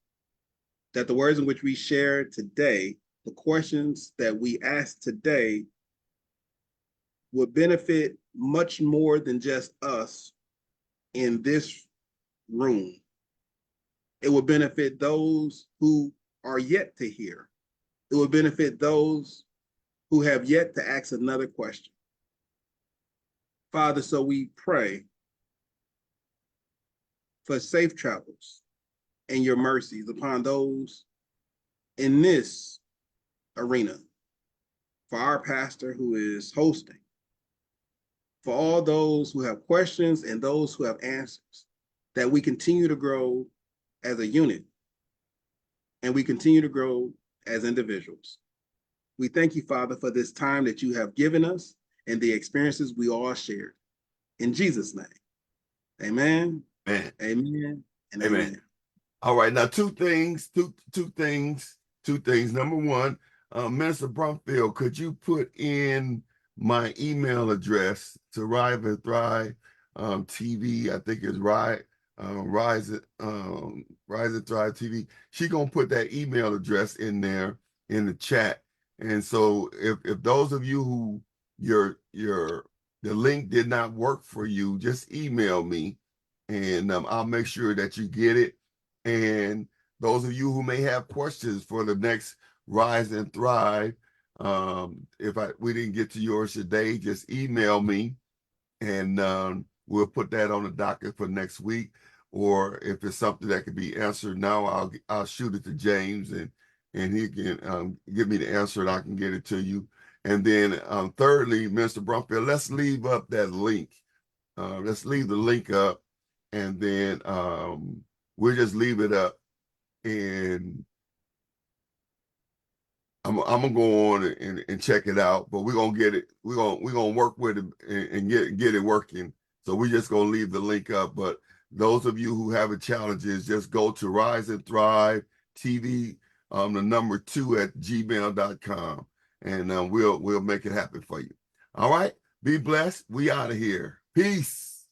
that the words in which we shared today, the questions that we asked today, would benefit much more than just us in this room. It would benefit those who are yet to hear. It would benefit those who have yet to ask another question. Father, so we pray for safe travels and your mercies upon those in this arena, for our pastor who is hosting, for all those who have questions and those who have answers, that we continue to grow as a unit and we continue to grow as individuals. We thank you, Father, for this time that you have given us and the experiences we all shared. In Jesus' name, amen, Man. amen, and Amen. amen. All right, now two things. Number one, Minister Brumfield, could you put in my email address to Rise and Thrive TV? I think it's Rise and Thrive TV. She gonna put that email address in there in the chat. And so if those of you who the link did not work for you, just email me, and I'll make sure that you get it. And those of you who may have questions for the next Rise and Thrive, if we didn't get to yours today, just email me, and we'll put that on the docket for next week. Or if it's something that can be answered now, I'll shoot it to James and he can give me the answer and I can get it to you. And then thirdly, Mr. Brumfield, let's leave up that link. Let's leave the link up, and then we'll just leave it up, and I'm gonna go on and check it out. But we're gonna get it. We're gonna work with it and get it working. So we're just gonna leave the link up. But those of you who have challenges, just go to Rise and Thrive TV, the number 2 at gmail.com, and we'll make it happen for you. All right. Be blessed. We out of here. Peace.